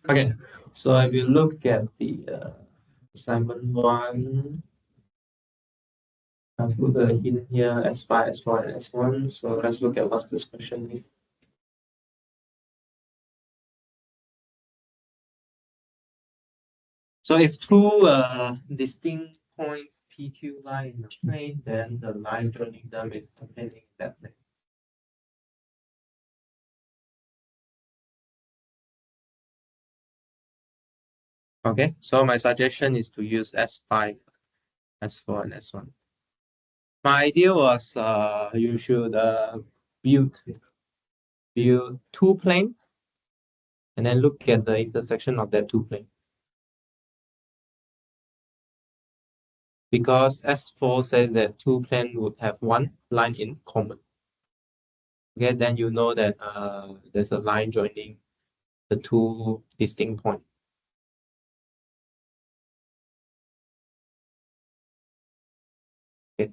Okay, so if you look at the assignment 1, I put the hint here S5, S4, and S1. So let's look at what this question is. So if two distinct points PQ lie in the plane, then the line joining them is containing that plane. Okay, so my suggestion is to use S5, S4, and S1. My idea was you should build two planes and then look at the intersection of that two planes. Because S4 says that two planes would have one line in common. Okay, then you know that there's a line joining the two distinct points. Okay.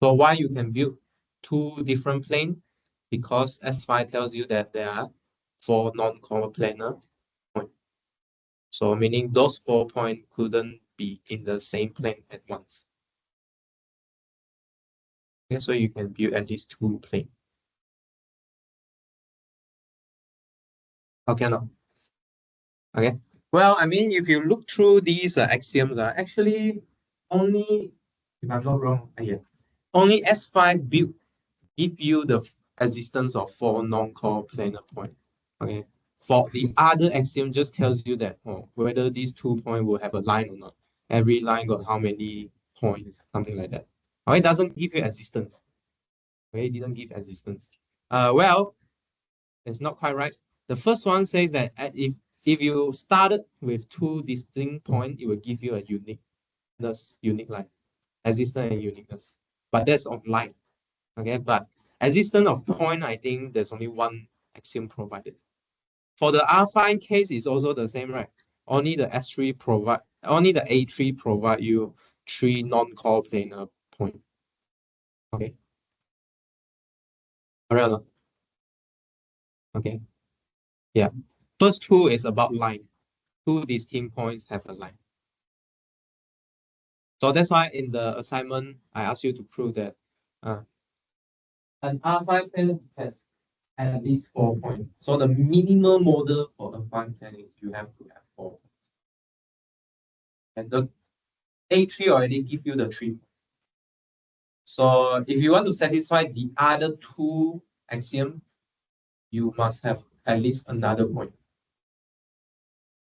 So why you can build two different planes? Because S5 tells you that there are 4 non-coplanar points. So meaning those 4 points couldn't be in the same plane at once. Okay, so you can build at least two planes. Okay, no. Okay. Well, I mean, if you look through these axioms, actually only, if I'm not wrong, only S5 give you the existence of 4 non-coplanar points. Okay. For the other axiom, just tells you that whether these 2 points will have a line or not. Every line got how many points, something like that. It doesn't give you existence. Okay, it didn't give existence. Well, it's not quite right. The first one says that if you started with 2 distinct points, it will give you a unique line, existence and uniqueness. But that's of line. Okay, but existence of point, I think there's only one axiom provided. For the affine case, it's also the same, right? Only the A3 provide you 3 non-coplanar points. Okay. Alright. Okay. Yeah. First two is about line. 2 distinct points have a line. So that's why in the assignment, I asked you to prove that an affine plane has at least 4 points. So the minimal model for affine plane is you have to have 4 points. And the A3 already give you the 3 points. So if you want to satisfy the other 2 axioms, you must have at least another point.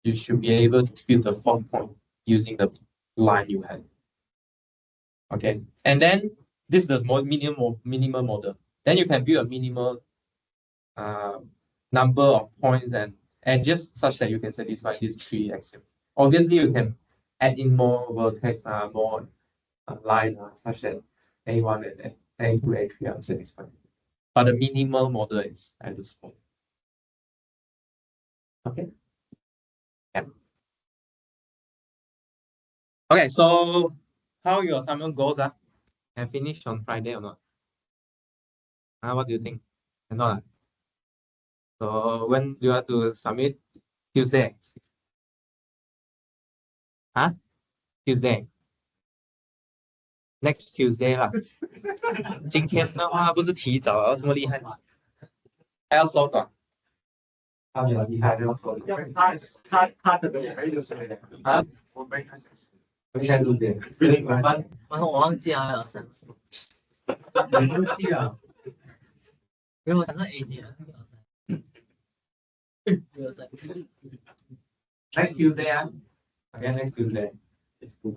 You should be able to build the 4th point using the line you have. Okay, and then this is the minimum model. Then you can build a minimal number of points and just such that you can satisfy these 3 axioms. Obviously, you can add in more vertex, more line, such that A1 and A2, A3 are satisfied. But the minimal model is at this point. Okay. Yeah. Okay, so how your assignment goes? Can finish on Friday or not? What do you think? Not. So when do you have to submit? Tuesday. Tuesday. Next Tuesday 啦。今天的话不是提早这么厉害，还要缩短。他比较厉害，就要缩短。他的没有谁我没看就是。没看就是。我忘记了，你忘记了？因为我想到 AD 了。Next Tuesday, okay, next Tuesday. It's good.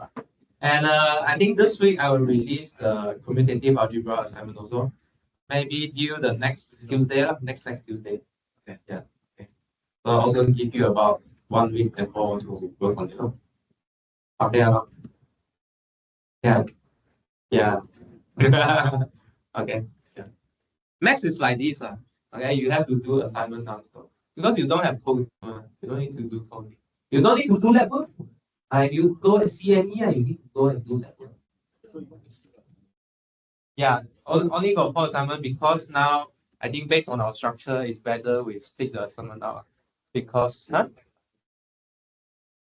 And I think this week I will release the commutative algebra assignment also. Maybe due the next Tuesday, next Tuesday. Okay, yeah. Okay. So I'll also give you about 1 week before to work on it. Okay. Yeah. Yeah. Okay. Yeah. Max is like this. Okay, you have to do assignment non-stop. Because you don't have coding. You don't need to do coding. You don't need to do that work. You go at CME, you need to go and do that work. Yeah, only got 4 assignment because now I think based on our structure, it's better we split the assignment out. Because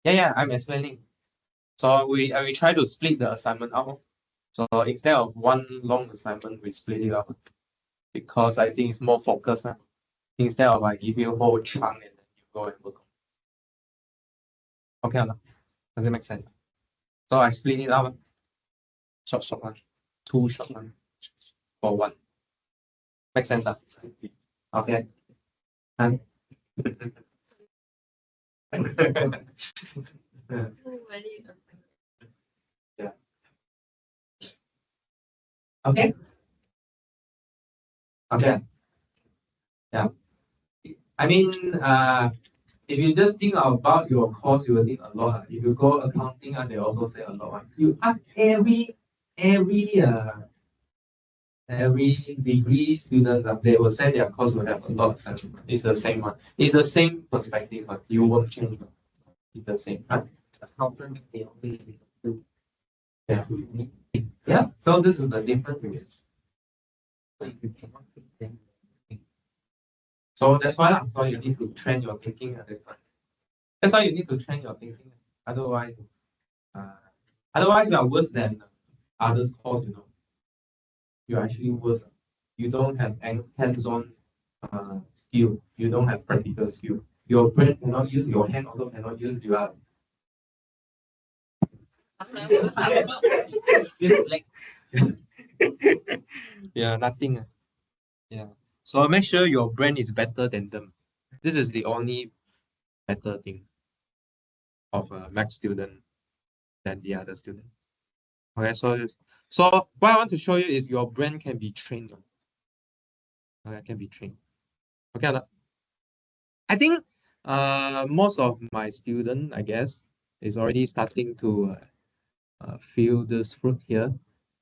yeah, I'm explaining. So we try to split the assignment out. So instead of one long assignment, we split it out because I think it's more focused. Instead of I give you a whole chunk and then you go and work. Okay, or not? Does it make sense? So I split it out. Short one, 2 short one for one. Make sense? Okay. And yeah. Okay. Okay. Yeah. I mean, if you just think about your course, you will think a lot. If you go accounting, they also say a lot. You ask every degree student, they will say their course will have a lot of sentiment. It's the same one. It's the same perspective. You won't change. It's the same. Right? Accountant, they only do. Yeah. Yeah. So this is the difference. So that's why. So you need to train your thinking at that time. That's why you need to train your thinking. Otherwise, uh, otherwise you are worse than others course. You're actually worse. You don't have any hands-on skill. You don't have practical skill. Your brain cannot use. Your hand also cannot use. You are like yeah, nothing. Yeah. So make sure your brain is better than them. This is the only better thing of a math student than the other student. Okay, so what I want to show you is your brain can be trained. Okay, can be trained. Okay, I think most of my student, I guess, is already starting to feel this fruit here.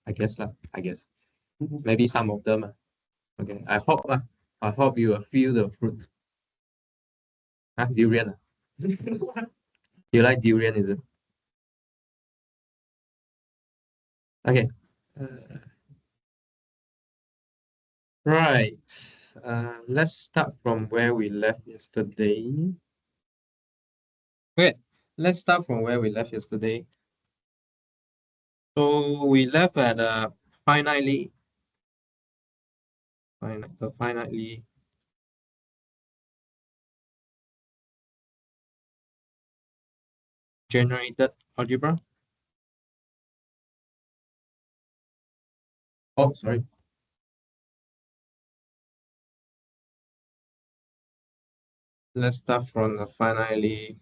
I guess I guess maybe some of them. Okay, I hope you feel the fruit. Durian. You like durian, is it? Okay. Uh, right. Let's start from where we left yesterday. Okay, let's start from where we left yesterday. So we left at finitely, finitely generated algebra. Oh, sorry. Let's start from the finitely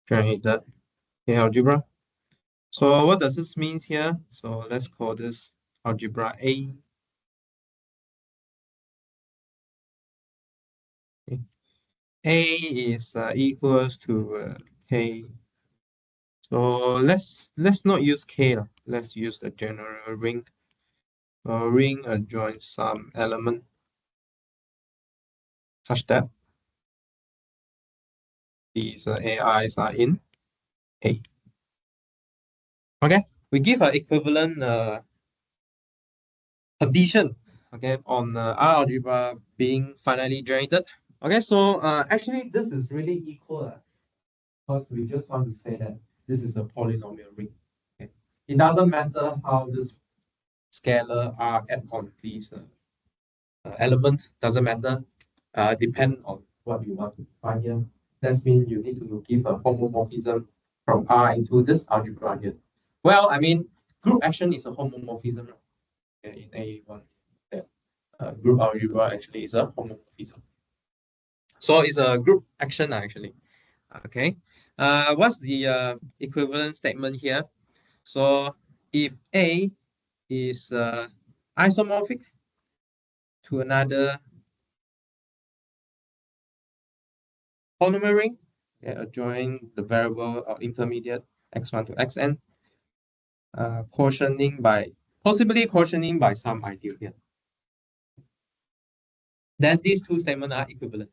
generated algebra. So what does this mean here? So let's call this algebra A. Okay. A is equals to K. So let's not use K. Let's use the general ring. A ring adjoins some element such that these AIs are in A. Okay, we give an equivalent condition. Okay, on R-algebra being finally generated. Okay, so actually this is really equal because we just want to say that this is a polynomial ring. Okay, it doesn't matter how this scalar R add on these element, doesn't matter. Depend on what you want to find here. That means you need to give a homomorphism from R into this algebra here. Well, I mean, group action is a homomorphism in A1. That group algebra actually is a homomorphism. So it's a group action actually. Okay. What's the equivalent statement here? So if A is isomorphic to another polymer ring, okay, adjoin the variable or intermediate x1 to xn, quotienting by possibly quotienting by some ideal here. Then these two statements are equivalent.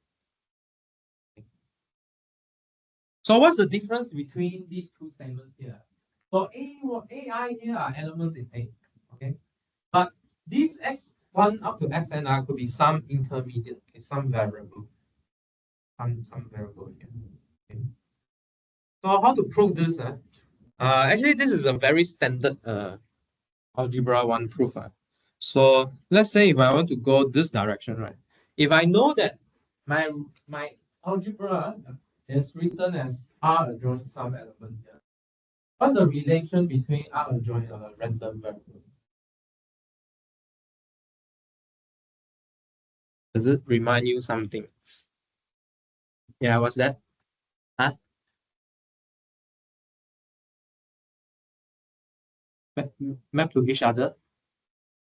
So what's the difference between these two statements here? So AI here are elements in A, okay? But these x1 up to xn could be some intermediate, okay, some variable, some variable here. Okay. So how to prove this? Actually, this is a very standard algebra one proof. So let's say if I want to go this direction, right? If I know that my algebra is written as R adjoint some element here, what's the relation between R adjoint and a random variable? Does it remind you something? Yeah, what's that? Huh? Map to each other?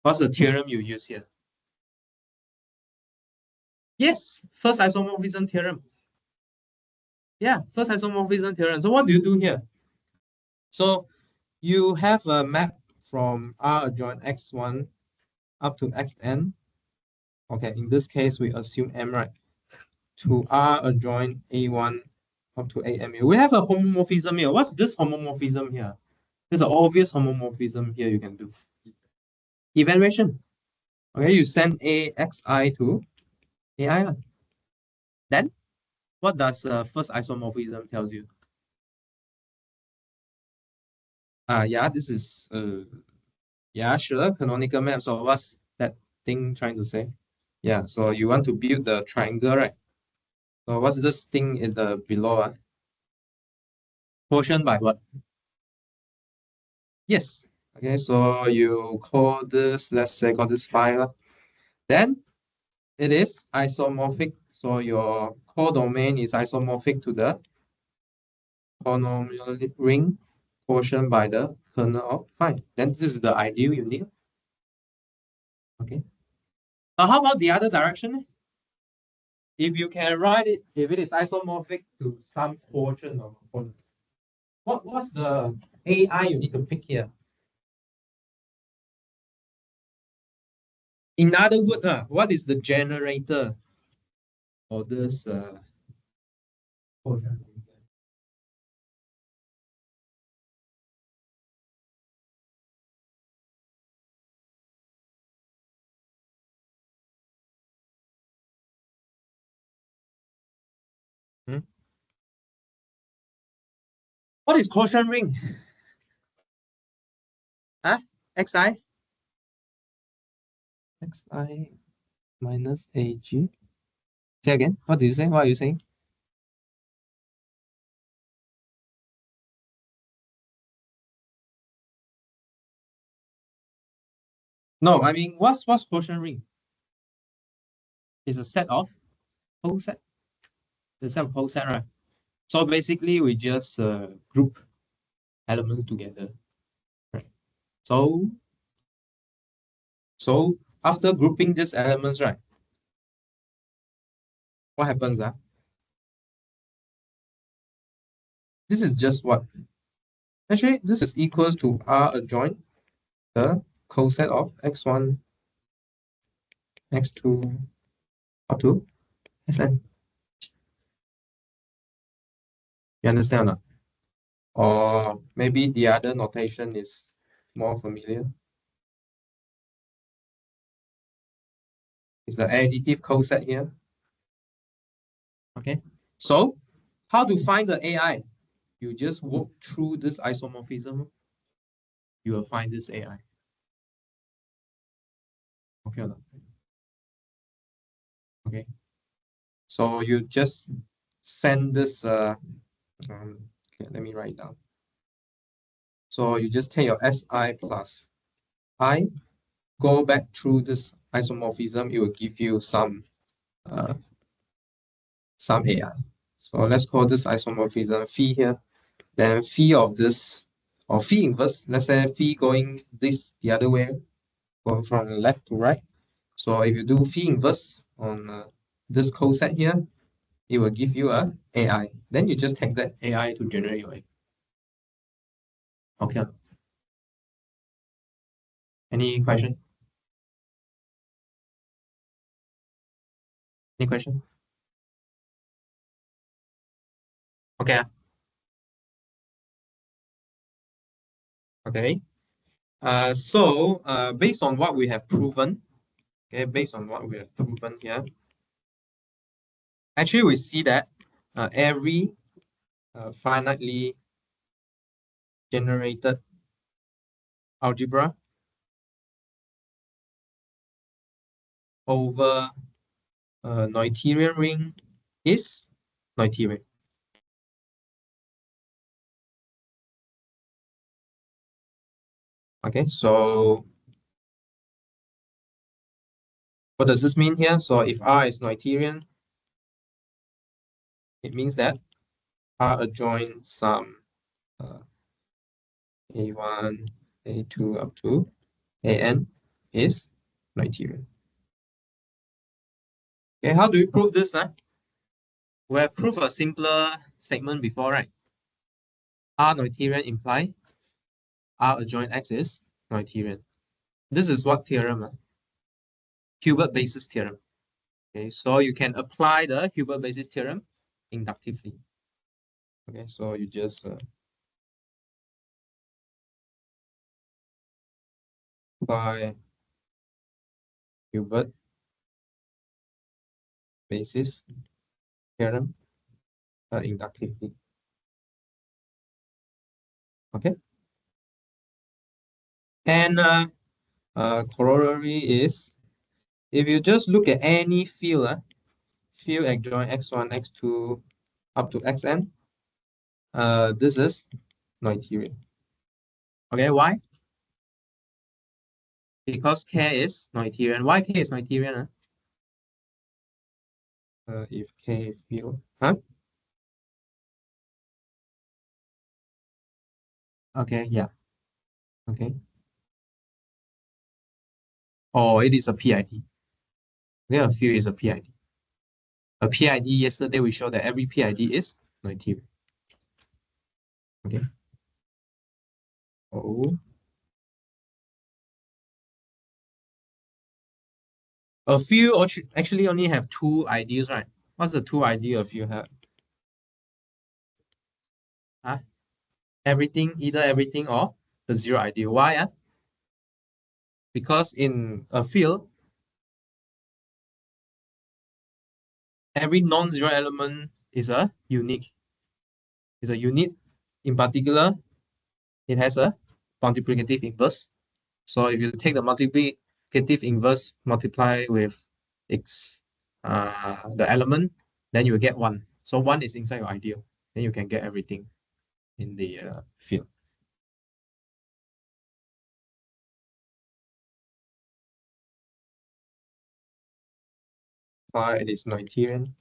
What's the theorem you use here? Yes, first isomorphism theorem. Yeah, first isomorphism theorem. So what do you do here? So you have a map from R adjoint x1 up to xn. Okay, in this case, we assume m, right? To R adjoint a1 up to am. We have a homomorphism here. What's this homomorphism here? There's an obvious homomorphism here you can do. Evaluation. Okay, you send axi to ai. Then, what does first isomorphism tells you? Yeah, this is yeah, sure, canonical map. So what's that thing trying to say? Yeah, so you want to build the triangle, right? So what's this thing in the below? Quotient by what? Yes. Okay, so you call this, let's say, call this phi. Then it is isomorphic. So your codomain is isomorphic to the polynomial ring quotient by the kernel of phi. Then this is the ideal you need. Okay. Now, how about the other direction? If you can write it, if it is isomorphic to some quotient of component, what's the AI you need to pick here? In other words, what is the generator of this quotient? Hmm? What is quotient ring? Huh? Xi? Xi minus AG. Say again. What did you say? What are you saying? No, I mean, what's quotient ring? It's a set of coset. The set of coset, right? So basically, we just group elements together, right? So after grouping these elements, right? What happens? This is just what? Actually, this is equals to R adjoint the coset of x1, x2, up to Sn. You understand or not? Or maybe the other notation is more familiar. It's the additive coset here. Okay. So how to find the AI? You just walk through this isomorphism. You will find this AI. Okay or not? Okay. So you just send this okay, let me write down. So you just take your Si plus I, go back through this isomorphism, it will give you uh, some AI. So let's call this isomorphism phi here. Then phi of this, or phi inverse, let's say phi going this the other way, going from left to right. So if you do phi inverse on this coset here, it will give you a AI. Then you just take that AI to generate your AI. Okay. Any question? Any question? Okay. Okay. Based on what we have proven, okay, based on what we have proven here, actually we see that every finitely generated algebra over a Noetherian ring is Noetherian. Okay, so what does this mean here? So if R is Noetherian, it means that R adjoin some uh, A1, A2 up to AN is Noetherian. Okay, how do we prove this? We have proved a simpler segment before, right? R Noetherian imply R adjoint X is Noetherian. This is what theorem? Hilbert basis theorem. Okay, so you can apply the Hilbert basis theorem inductively. Okay, so you just apply Hilbert basis theorem inductively. Okay, and corollary is if you just look at any field, field adjoint x1, x2 up to xn, this is Noetherian. Okay, why? Because K is Noetherian. Why K is Noetherian? If K field, Okay, yeah. Okay. Oh, it is a PID. Okay, a field is a PID. A PID, yesterday we showed that every PID is Noetherian. Okay. Oh. A field actually only have two ideals, right? What's the two ideal a field have? Huh? Everything, either everything or the zero ideal. Why? Because in a field, every non-zero element is a unique. Is a unit. In particular, it has a multiplicative inverse. So if you take the multiplicative inverse multiply with its the element, then you will get one. So one is inside your ideal. Then you can get everything in the field. It is Noetherian.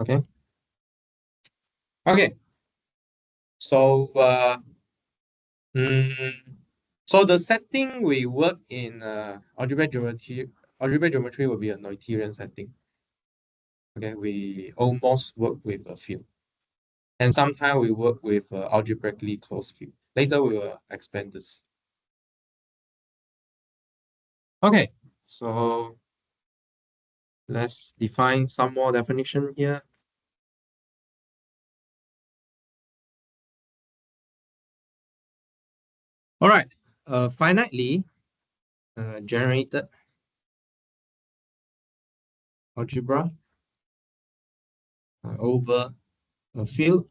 Okay. Okay. So mm, so the setting we work in algebraic geometry will be a Noetherian setting. Okay, we almost work with a field. And sometimes we work with algebraically closed field. Later we will expand this. Okay, so let's define some more definition here. All right, finitely generated algebra over a field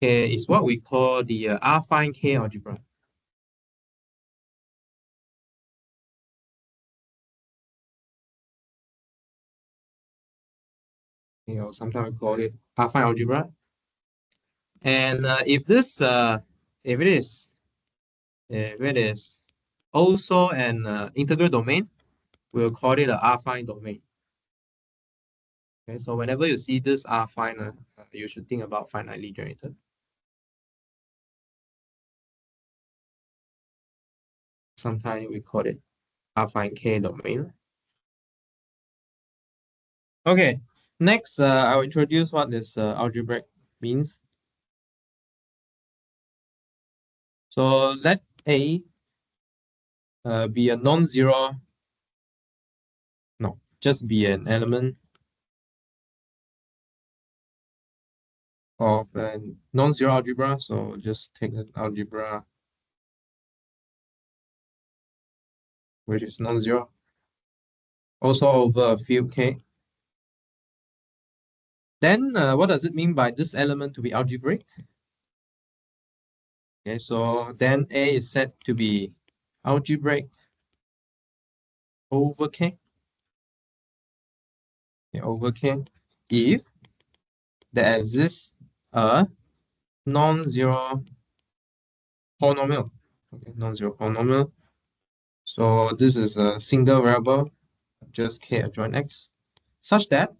is what we call the affine K algebra. Sometimes we call it affine algebra. And if it is also an integral domain, we'll call it an affine domain. Okay, so whenever you see this affine, you should think about finitely generated. Sometimes we call it affine K domain. Okay, next I'll introduce what this algebraic means. So let A be a non-zero, no, just be an element of a non-zero algebra. So just take an algebra which is non-zero, also over a field K. Then what does it mean by this element to be algebraic? Okay, so then A is said to be algebraic over K. Okay, over K if there exists a non-zero polynomial. Okay, non-zero polynomial. So this is a single variable, just K adjoint X, such that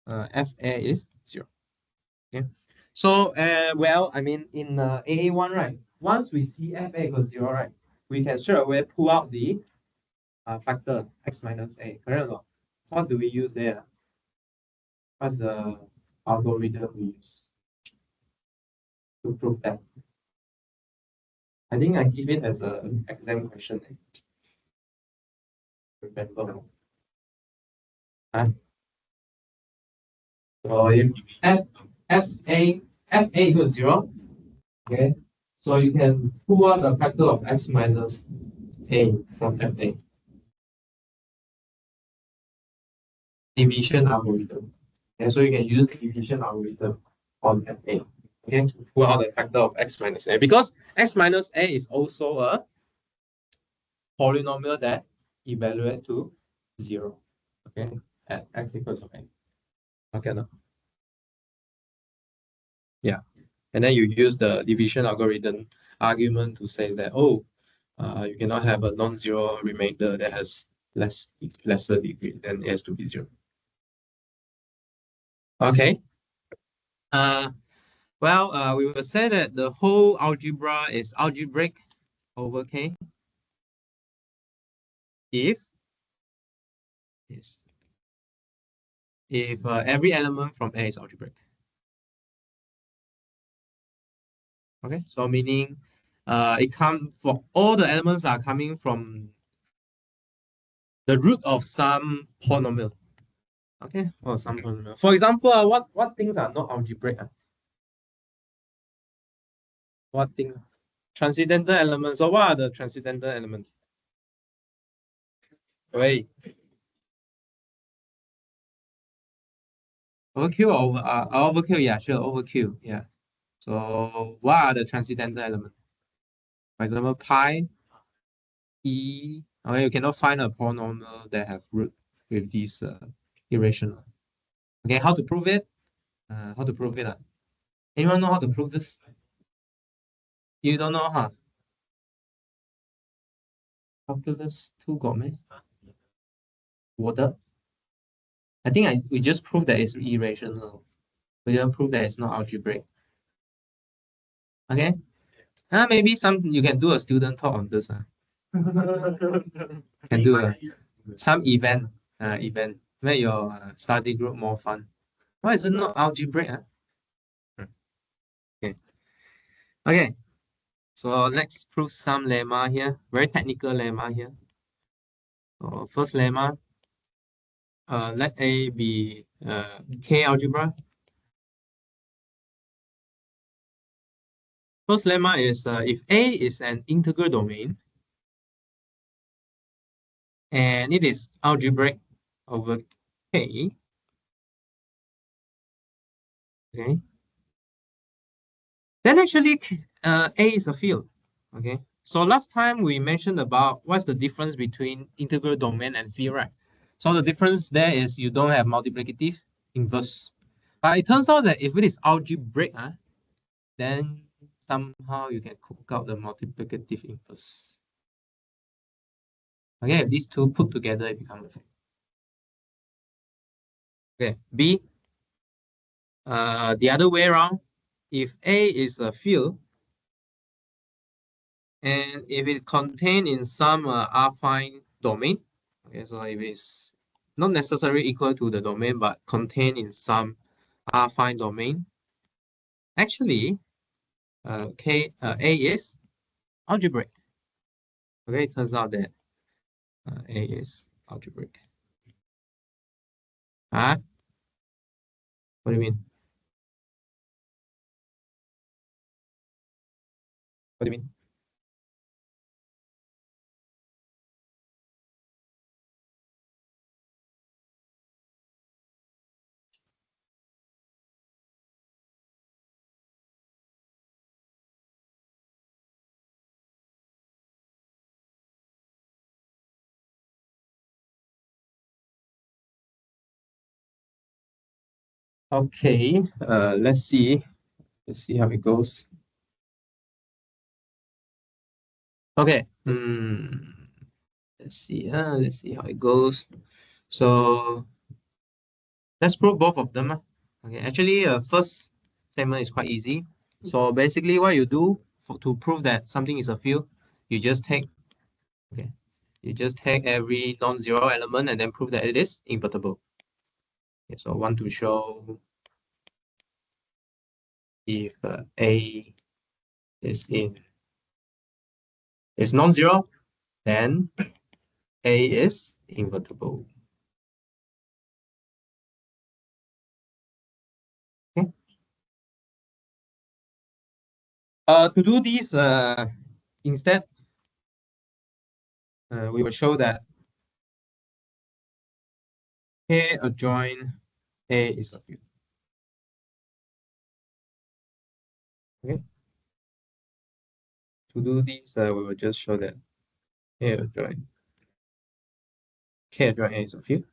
FA is 0. Okay. So well, I mean in AA1, right? Once we see FA equals 0, right? We can straight away pull out the factor x minus a, correct or not? What do we use there? What's the algorithm we use to prove that? I think I give it as an exam question. Remember? Huh? So if FA equals 0, okay, so you can pull out the factor of x minus a from FA. Division algorithm. Okay, so you can use division algorithm on FA. Okay, to pull out the factor of x minus a, because x minus a is also a polynomial that evaluate to 0. Okay, at x equals to a. Okay, no? Yeah. And then you use the division algorithm argument to say that, oh, you cannot have a non-zero remainder that has lesser degree, then it has to be 0. Okay. Well, we will say that the whole algebra is algebraic over K if yes, if every element from A is algebraic. Okay, so meaning it come for all the elements are coming from the root of some polynomial. Okay, or some polynomial. For example, what things are not algebraic? What things? Transcendental elements. So what are the transcendental elements? Wait, over Q or over Q? Yeah, sure, over Q. Yeah. So what are the transcendental elements? For example, pi, e. Okay, you cannot find a polynomial that have root with these irrational. Okay, how to prove it? How to prove it? Anyone know how to prove this? You don't know, huh? Calculus 2 got me. Water. I think we just proved that it's irrational. We didn't prove that it's not algebraic. Okay. Maybe you can do a student talk on this. Can do some event make your study group more fun. Why is it not algebraic? Okay. Okay. So let's prove some lemma here. Very technical lemma here. So first lemma. Let A be K algebra. First lemma is if A is an integral domain and it is algebraic over K, okay, then actually A is a field, okay. So last time we mentioned about what's the difference between integral domain and field, right? So the difference there is you don't have multiplicative inverse. But it turns out that if it is algebraic, then somehow you can cook out the multiplicative inverse. Okay, if these two put together, it becomes a field. Okay, B, the other way around, if A is a field, and if it contained in some affine domain, okay, so if it's not necessarily equal to the domain, but contained in some affine domain, actually, A is algebraic. Okay, it turns out that A is algebraic. Huh? What do you mean? What do you mean? Okay, let's see. Let's see how it goes. Okay. Let's see. Let's see how it goes. So let's prove both of them. Okay. Actually, first statement is quite easy. So basically, what you do to prove that something is a field, you just take okay, you just take every non-zero element and then prove that it is invertible. Okay, so I want to show if A is non-zero, then A is invertible. Okay. To do this, instead, we will show that K adjoint A is a field. Okay. To do this, we will just show that K adjoint A is a field.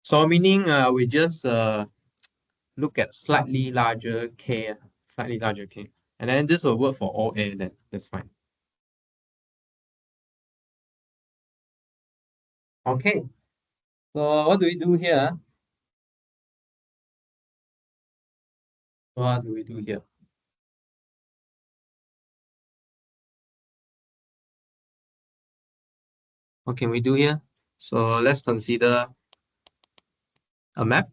So meaning we just look at slightly larger K, and then this will work for all A. Then that's fine. Okay. So what do we do here? What do we do here? What can we do here? So let's consider a map.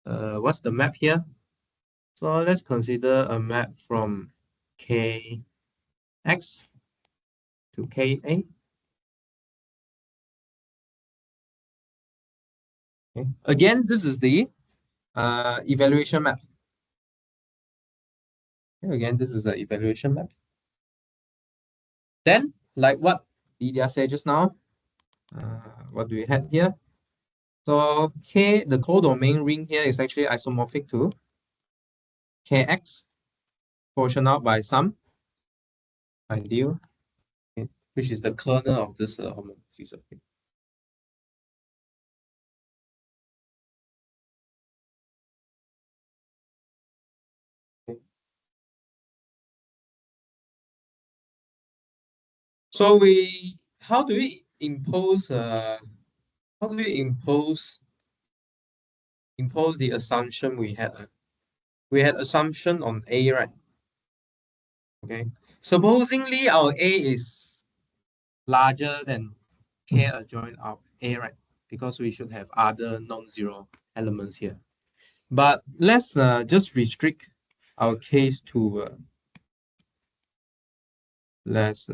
What's the map here? So let's consider a map from Kx to Ka. Okay. Again, this is the evaluation map. Okay, again, this is the evaluation map. Then, like what Lydia said just now, what do we have here? So K, the codomain ring here is actually isomorphic to Kx, portioned out by some ideal, okay, which is the kernel of this homomorphism. Okay. So how do we impose how do we impose the assumption we had? We had assumption on A, right? Okay. Supposingly our A is larger than K adjoint of A, right? Because we should have other non-zero elements here. But let's just restrict our case to let's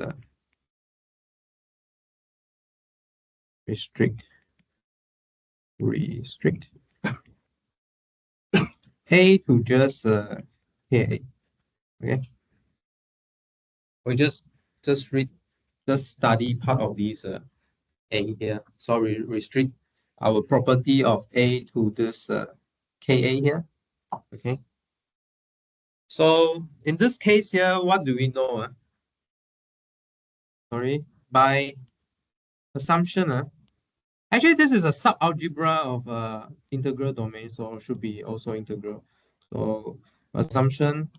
restrict A to just KA. Okay. We just read just study part of these A here. So we restrict our property of A to this KA here. Okay. So in this case here, what do we know? Sorry, by assumption. Actually, this is a sub-algebra of integral domain, so it should be also integral. So assumption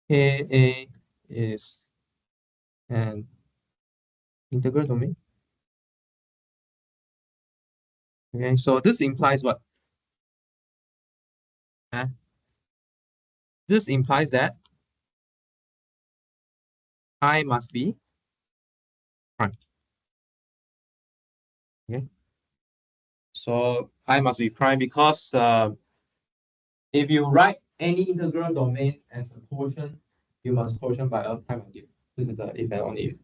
KA is an integral domain. Okay, so this implies what? Uh, this implies that I must be prime. Okay, so I must be prime because If you write any integral domain as a quotient, you must quotient by a prime ideal. This is the if and only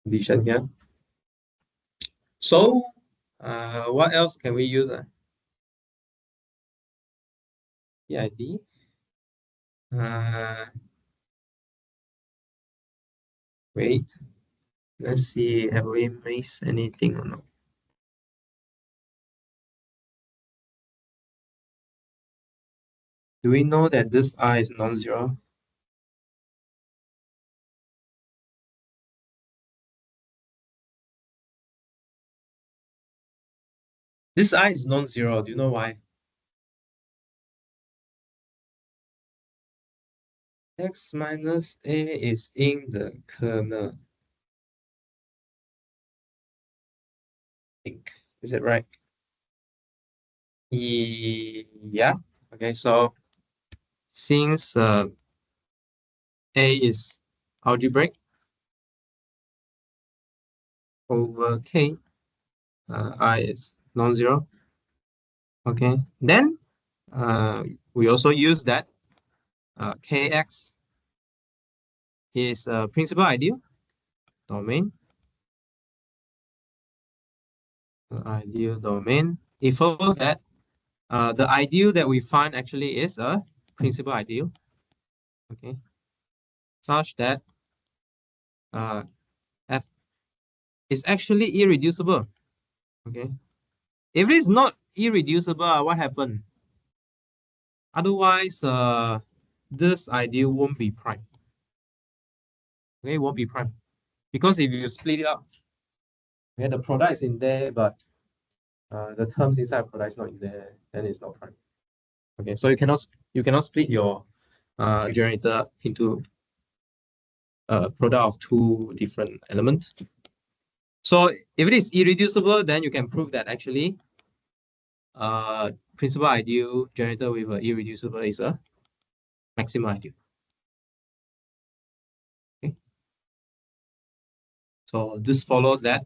condition here. So, what else can we use? PID. Uh, wait. Let's see. Have we missed anything or not? Do we know that this I is non-zero? This I is non-zero. Do you know why? X minus A is in the kernel. Think. Is it right? Yeah. Okay, so since A is algebraic over K, I is non-zero. Okay, then we also use that Kx is a principal ideal domain. Ideal domain. It follows that the ideal that we find actually is a principal ideal. Okay, such that F is actually irreducible. Okay, if it is not irreducible, what happened? Otherwise, this ideal won't be prime. Okay, it won't be prime because if you split it up, okay, the product is in there, but the terms inside product is not in there, then it's not prime. Okay, so you cannot split your generator into a product of two different elements. So if it is irreducible, then you can prove that actually principal ideal generator with an irreducible is a maximum ideal. Okay. So this follows that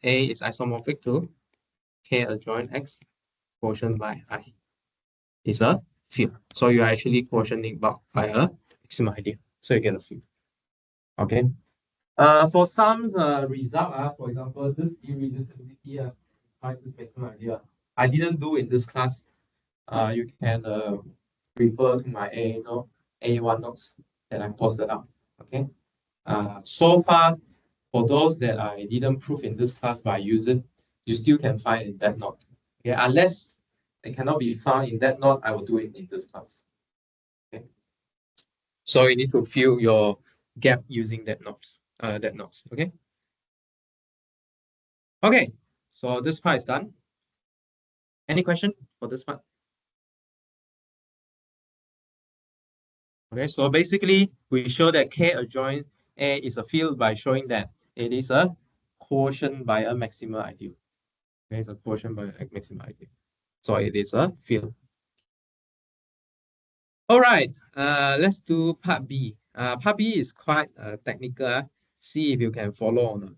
A is isomorphic to K adjoint X quotient by I is a field. So you are actually quotienting by a maximum ideal. So you get a field. Okay. For some result, for example, this irreducibility by this maximum ideal, I didn't do in this class. You can refer to my A note, A1 notes that I posted up. Okay. So far, for those that I didn't prove in this class by using, you still can find in that note. Okay, unless it cannot be found in that note, I will do it in this class. Okay. So you need to fill your gap using that notes. Okay. Okay. So this part is done. Any question for this part? Okay. So basically, we show that K adjoint A is a field by showing that it is a quotient by a maximal ideal. Okay, it's a quotient by a maximal ideal. So it is a field. All right, let's do part B. Part B is quite technical. See if you can follow or not.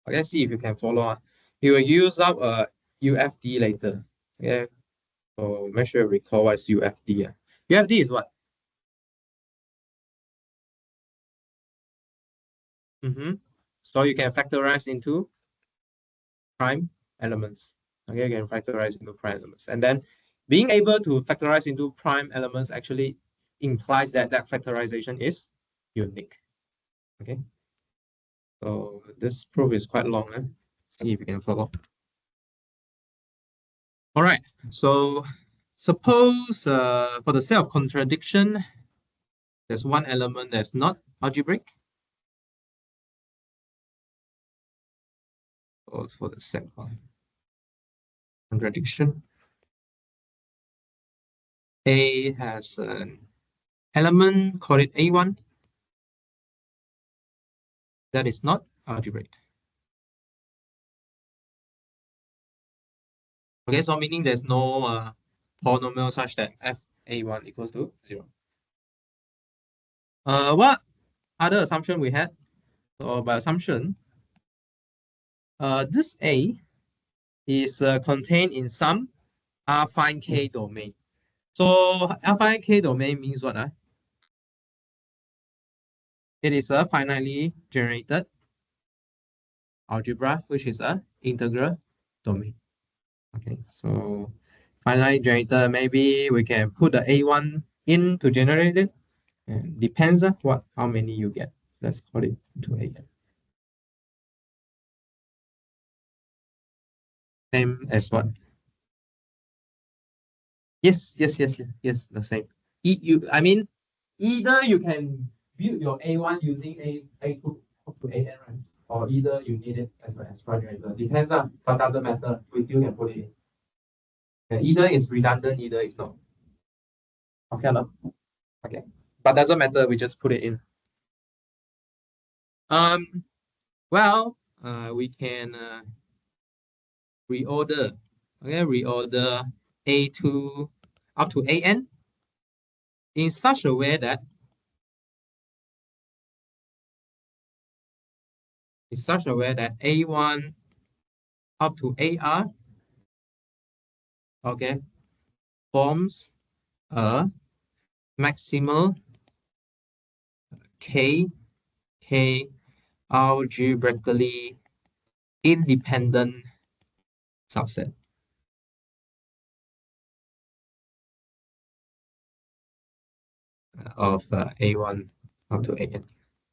Okay, see if you can follow. You will use up UFD later. Okay, so make sure you recall what is UFD. UFD is what? So you can factorize into prime elements. Okay, you can factorize into prime elements. And then being able to factorize into prime elements actually implies that that factorization is unique. Okay. So this proof is quite long. See if you can follow. All right. So suppose for the set of contradiction, there's one element that's not algebraic. So for the set of contradiction, A has an element, call it A1, that is not algebraic. Okay, so meaning there's no polynomial such that FA1 equals to 0. What other assumption we had? So by assumption, This A is contained in some affine K domain. So affine K domain means what? It is a finitely generated algebra, which is a integral domain. Okay, so finitely generated, maybe we can put the A1 in to generate it. And depends on how many you get. Let's call it 2AN. Same as what? Yes, the same. I mean, either you can build your A1 using A2 up to AN, right? Or either you need it as an extra generator. Depends on, but doesn't matter. We still can put it in. Yeah, either it's redundant, either it's not. Okay, no? Okay. But doesn't matter, we just put it in. Um, well, we can reorder. Okay, reorder A2 up to AN in such a way that A1 up to AR, okay, forms a maximal K algebraically independent subset of A1 up to AN.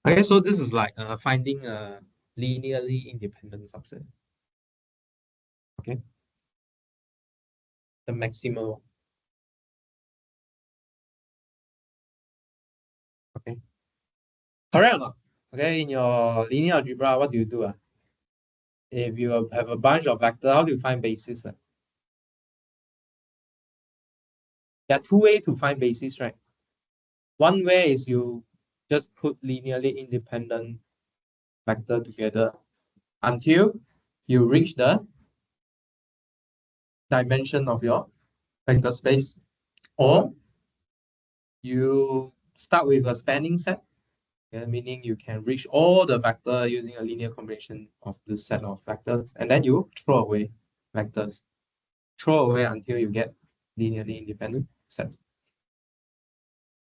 Okay, so this is like finding a linearly independent subset. Okay, the maximal. Okay, correct or not? Okay, in your linear algebra, what do you do? If you have a bunch of vectors, how do you find basis? There are two ways to find basis, right? One way is you just put linearly independent vector together until you reach the dimension of your vector space, or you start with a spanning set, okay, meaning you can reach all the vector using a linear combination of this set of vectors, and then you throw away vectors. Throw away until you get linearly independent set.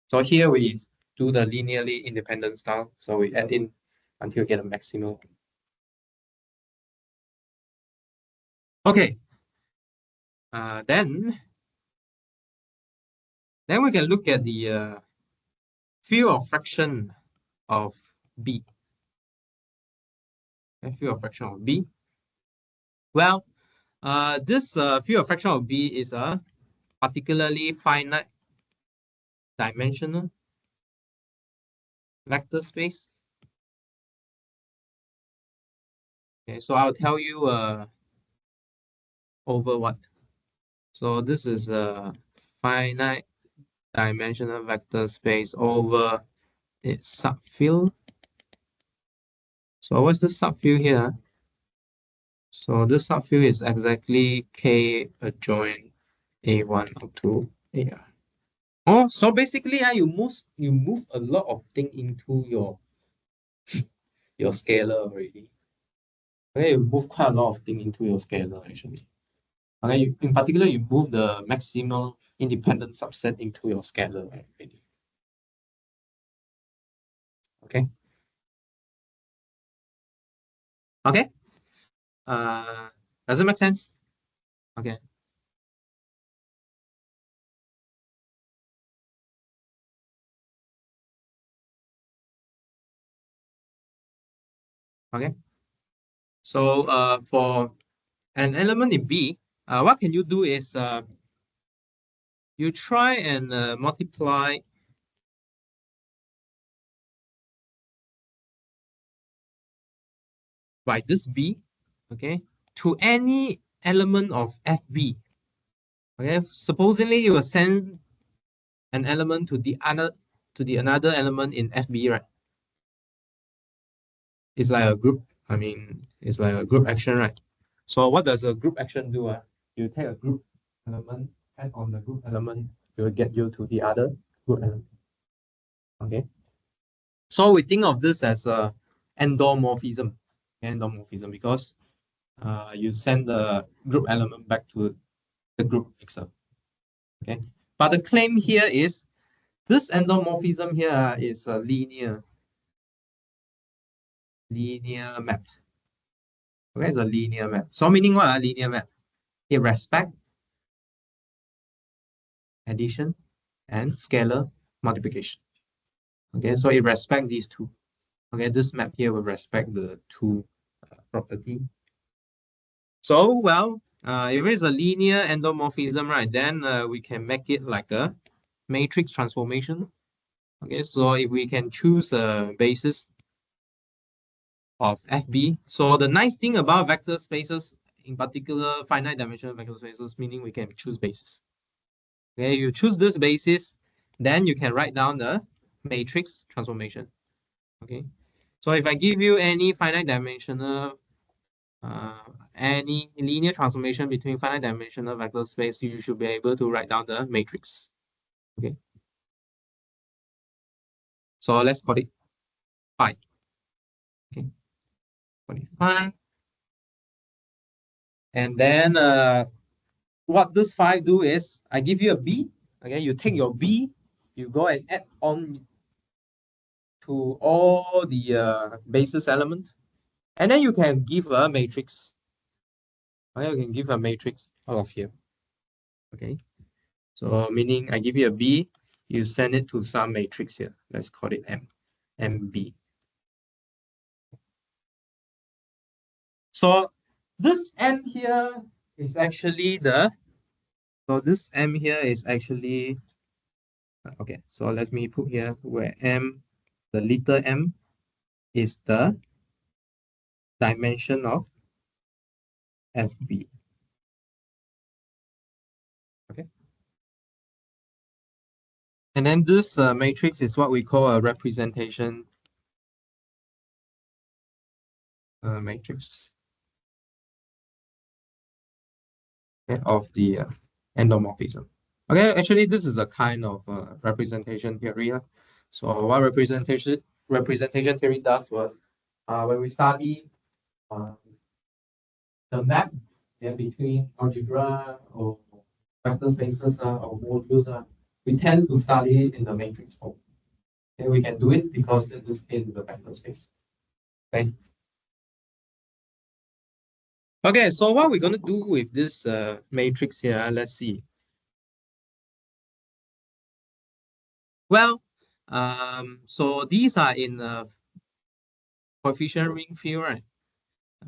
So here we do the linearly independent style. So we add in until you get a maximal. Okay. Then we can look at the field of fraction of B. Okay, field of fraction of B. Well, this field of fraction of B is a particularly finite dimensional vector space. Okay, so I'll tell you over what. So this is a finite dimensional vector space over its subfield. So what's the subfield here? So the subfield is exactly K adjoint A1 up to AR. Oh, so basically, you move a lot of things into your scalar already. Okay, you move quite a lot of things into your scalar actually. Okay, in particular, you move the maximal independent subset into your scalar already. Okay. Okay. Does it make sense? Okay. Okay. So for an element in B, what can you do is you try and multiply by this B, okay, to any element of FB. Okay, supposedly you will send an element to the another element in FB, right? It's like a group. I mean, it's like a group action, right? So what does a group action do? You take a group element, add on the group element, it will get you to the other group element. Okay. So we think of this as a endomorphism. Endomorphism, because you send the group element back to the group itself. Okay, but the claim here is this endomorphism here is a linear map. Okay, it's a linear map. So meaning what? A linear map. It respects addition and scalar multiplication. Okay, so it respects these two. Okay, this map here will respect the two property. So, well, if it's a linear endomorphism, right, then we can make it like a matrix transformation. Okay, so if we can choose a basis of FB, so the nice thing about vector spaces, in particular finite dimensional vector spaces, meaning we can choose basis. Okay, you choose this basis, then you can write down the matrix transformation. Okay, so if I give you any finite dimensional any linear transformation between finite dimensional vector space, you should be able to write down the matrix. Okay. So let's call it phi. Okay. Call it phi. And then what this phi do is I give you a B. Okay, you take your B, you go and add on to all the basis element, and then you can give a matrix. Okay, you can give a matrix out of here. Okay. So meaning I give you a B, you send it to some matrix here. Let's call it M, MB. So this M here is actually this M here is actually, okay, so let me put here where M, the little m is the dimension of FB. Okay. And then this matrix is what we call a representation matrix, okay, of the endomorphism. Okay, actually this is a kind of representation theory. So what representation theory does was when we study the map between algebra or vector spaces or modules, we tend to study it in the matrix form. Okay, we can do it because it is in the vector space. Okay. Okay, so what we're going to do with this matrix here, let's see. Well, so these are in the coefficient ring field, right?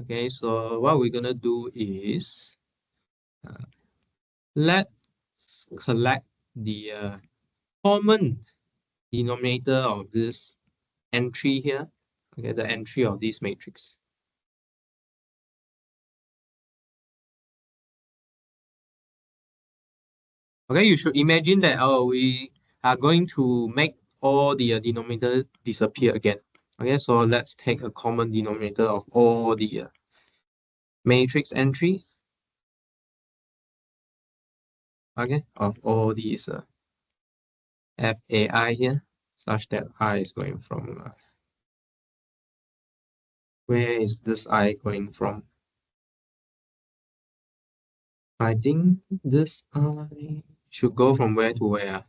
Okay, so what we're going to do is uh, let's collect the common denominator of this entry here. Okay, the entry of this matrix. Okay, you should imagine that we are going to make all the denominator disappear again. Okay, so let's take a common denominator of all the matrix entries. Okay, of all these FAI here, such that I is going from, where is this I going from? I think this I should go from where to where?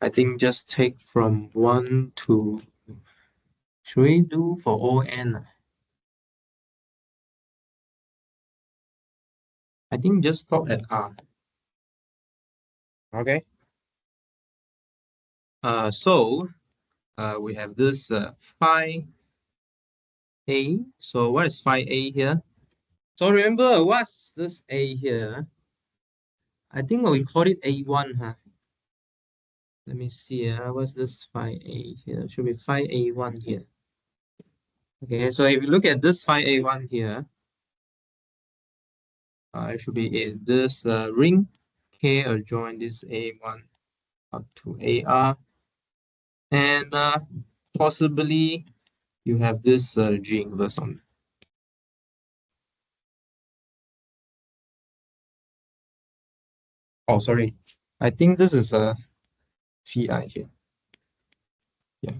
I think just take from 1 to, should we do for all n? I think just stop at R. Okay. So we have this phi A. So what is phi A here? So remember what's this A here? I think we call it A1, huh? Let me see. What's this phi A here? Should be phi A1 here. Okay, so if you look at this phi A1 here, it should be in this ring K adjoin this A1 up to AR. And possibly you have this G inverse on. Oh, sorry. I think this is a phi here. Yeah.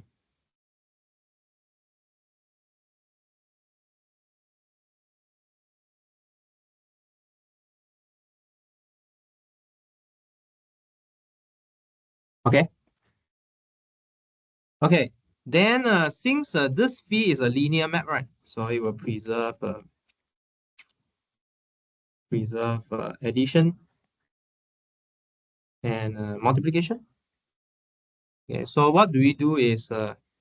Okay. Okay. Then since this V is a linear map, right? So it will preserve addition and multiplication. Okay. So what do we do is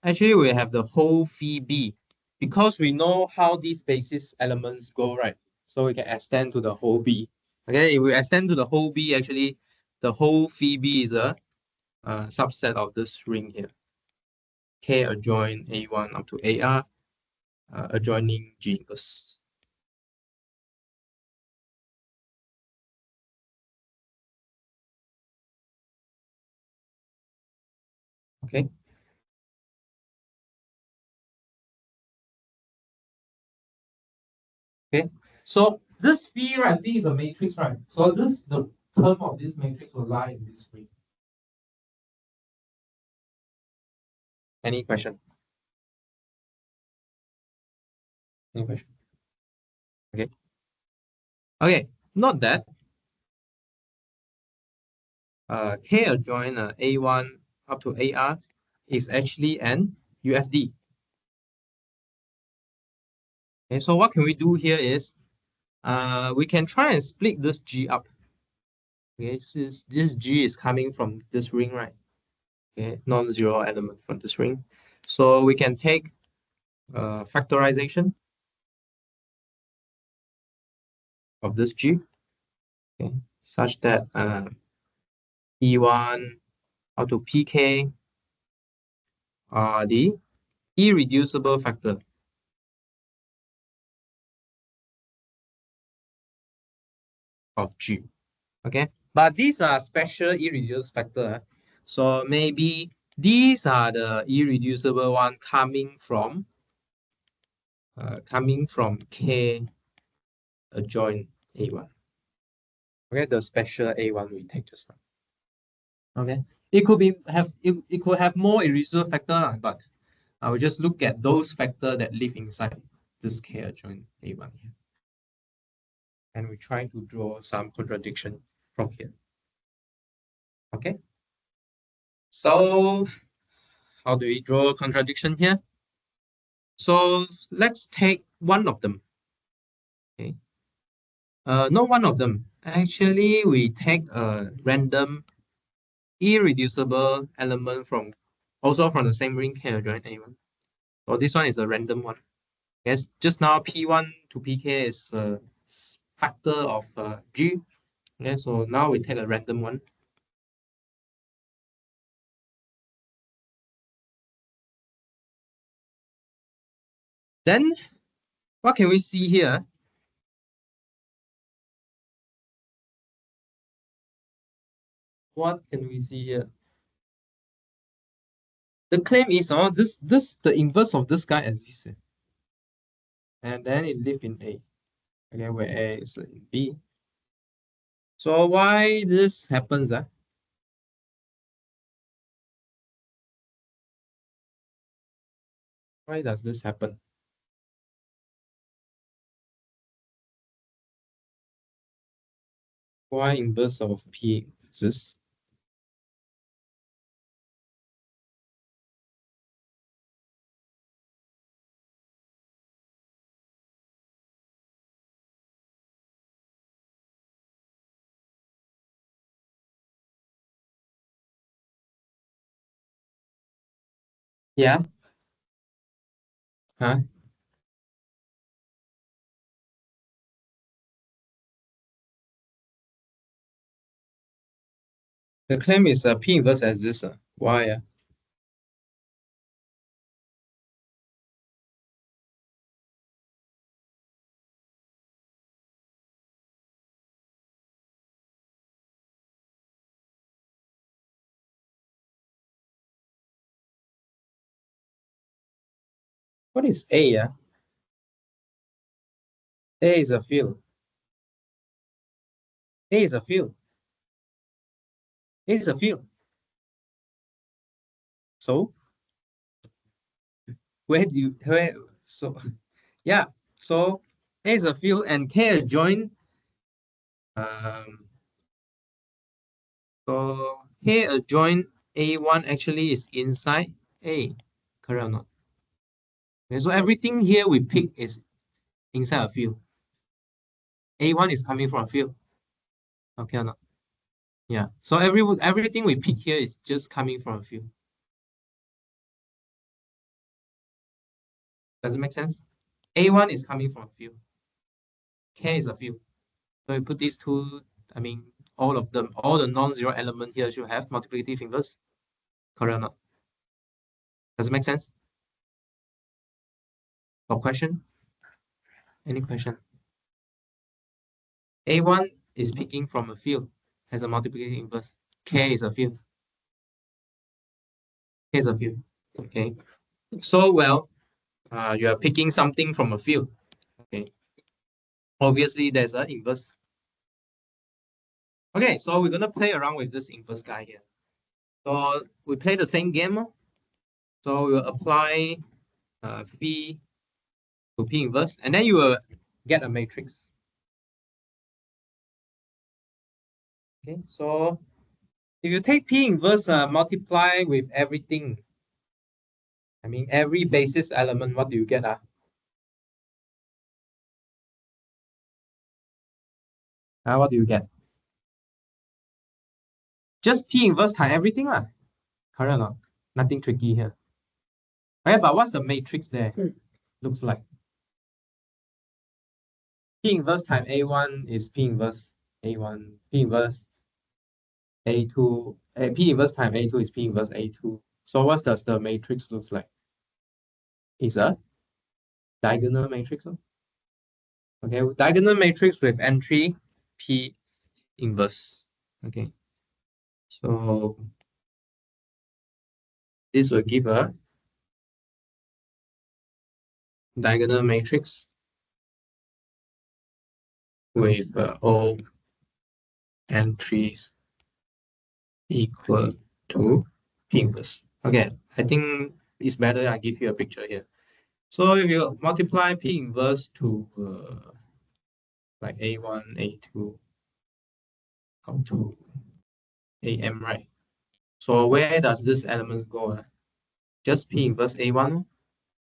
actually we have the whole phi b because we know how these basis elements go, right? So we can extend to the whole b. Okay. If we extend to the whole b, actually the whole phi b is a subset of this ring here. K adjoin A1 up to AR, adjoining G inverse. Okay. Okay. So this V, right? V is a matrix, right? So the term of this matrix will lie in this ring. Any question? Any question? Okay. Okay. Not that. K adjoin A1 up to AR is actually an UFD. Okay. So what can we do here is we can try and split this G up. Okay. Since this G is coming from this ring, right? Okay. Non-zero element from this ring. So we can take factorization of this G, okay, such that P1 up to Pk are the irreducible factor of G. Okay, but these are special irreducible factor. So maybe these are the irreducible one coming from K adjoin A1. Okay, the special A1 we take just now. Okay, it could have more irreducible factor, but I will just look at those factors that live inside this K adjoint A1 here. And we try to draw some contradiction from here. Okay. So how do we draw contradiction here? So let's take one of them. Okay. Not one of them. Actually, we take a random irreducible element from also from the same ring K adjoint A1. So this one is a random one. Yes, just now P1 to Pk is a factor of G. Okay, so now we take a random one. Then what can we see here? What can we see here? The claim is this the inverse of this guy exists. And then it live in A. Okay, where A is in B. So why this happens? Why does this happen? Why inverse of P exists? Yeah. Huh? The claim is P inverse exists. Why? What is A? A is a field. A is a field. A is a field. So so yeah, so A is a field and K adjoint. Um, so K adjoint A1 actually is inside A, correct or not? Okay, so everything here we pick is inside a field. A1 is coming from a field, okay or not? Yeah. So everything we pick here is just coming from a field. Does it make sense? A1 is coming from a field. K is a field. So we put these two, I mean, all of them, all the non-zero element here should have multiplicative inverse. Correct or not? Does it make sense? Or question? Any question? A1 is picking from a field, has a multiplicative inverse. K is a field. K is a field. Okay. So well, you are picking something from a field. Okay. Obviously, there's an inverse. Okay, so we're gonna play around with this inverse guy here. So we play the same game. So we'll apply phi to P inverse, and then you will get a matrix. Okay, so if you take P inverse, multiply with everything, I mean every basis element, what do you get? What do you get? Just P inverse times everything lah. Correct or not? Nothing tricky here. Okay, but what's the matrix there? Looks like P inverse times A1 is P inverse A1, P inverse A2, P inverse times A2 is P inverse A2. So what does the matrix looks like? It's a diagonal matrix. Okay, diagonal matrix with entry P inverse. Okay, so this will give a diagonal matrix with all entries equal to P inverse. Okay, I think it's better I give you a picture here. So if you multiply P inverse to like A1, A2, up to AM, right? So where does this element go? Just P inverse A1,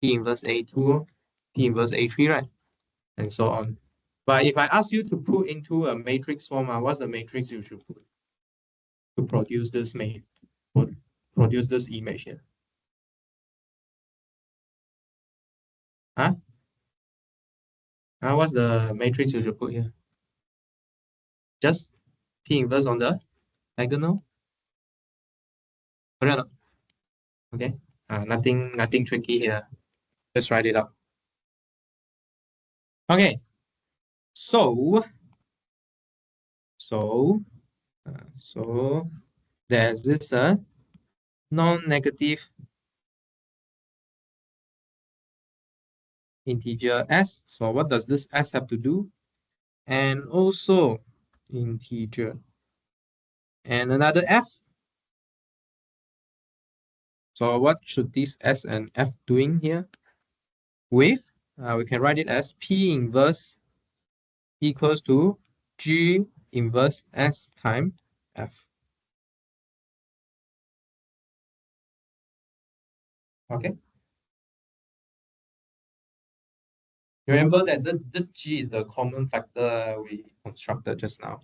P inverse A2, P inverse A3, right? And so on. But if I ask you to put into a matrix form, what's the matrix you should put to produce this produce this image here? Huh? What's the matrix you should put here? Just P inverse on the diagonal? Correct. Okay. Nothing tricky here. Just write it up. Okay. So so so there's this non-negative integer s. So what does this s have to do? And also integer and another f. So what should this s and f doing here? With we can write it as p inverse equals to g inverse s times f. Okay. Remember that the g is the common factor we constructed just now.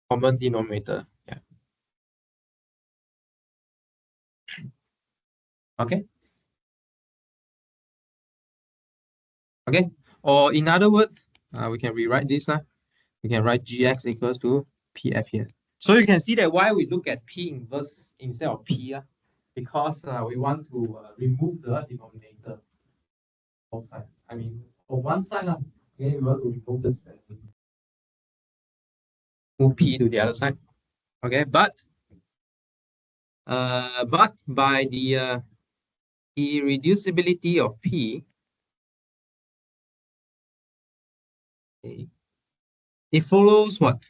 Common denominator. Yeah. Okay. Okay. Or in other words, we can rewrite this. We can write gx equals to pf here. So you can see that why we look at p inverse instead of p, because we want to remove the denominator both sides. I mean, on one side, okay, we want to remove this and move p to the other side. Okay, but by the irreducibility of p, okay, it follows what?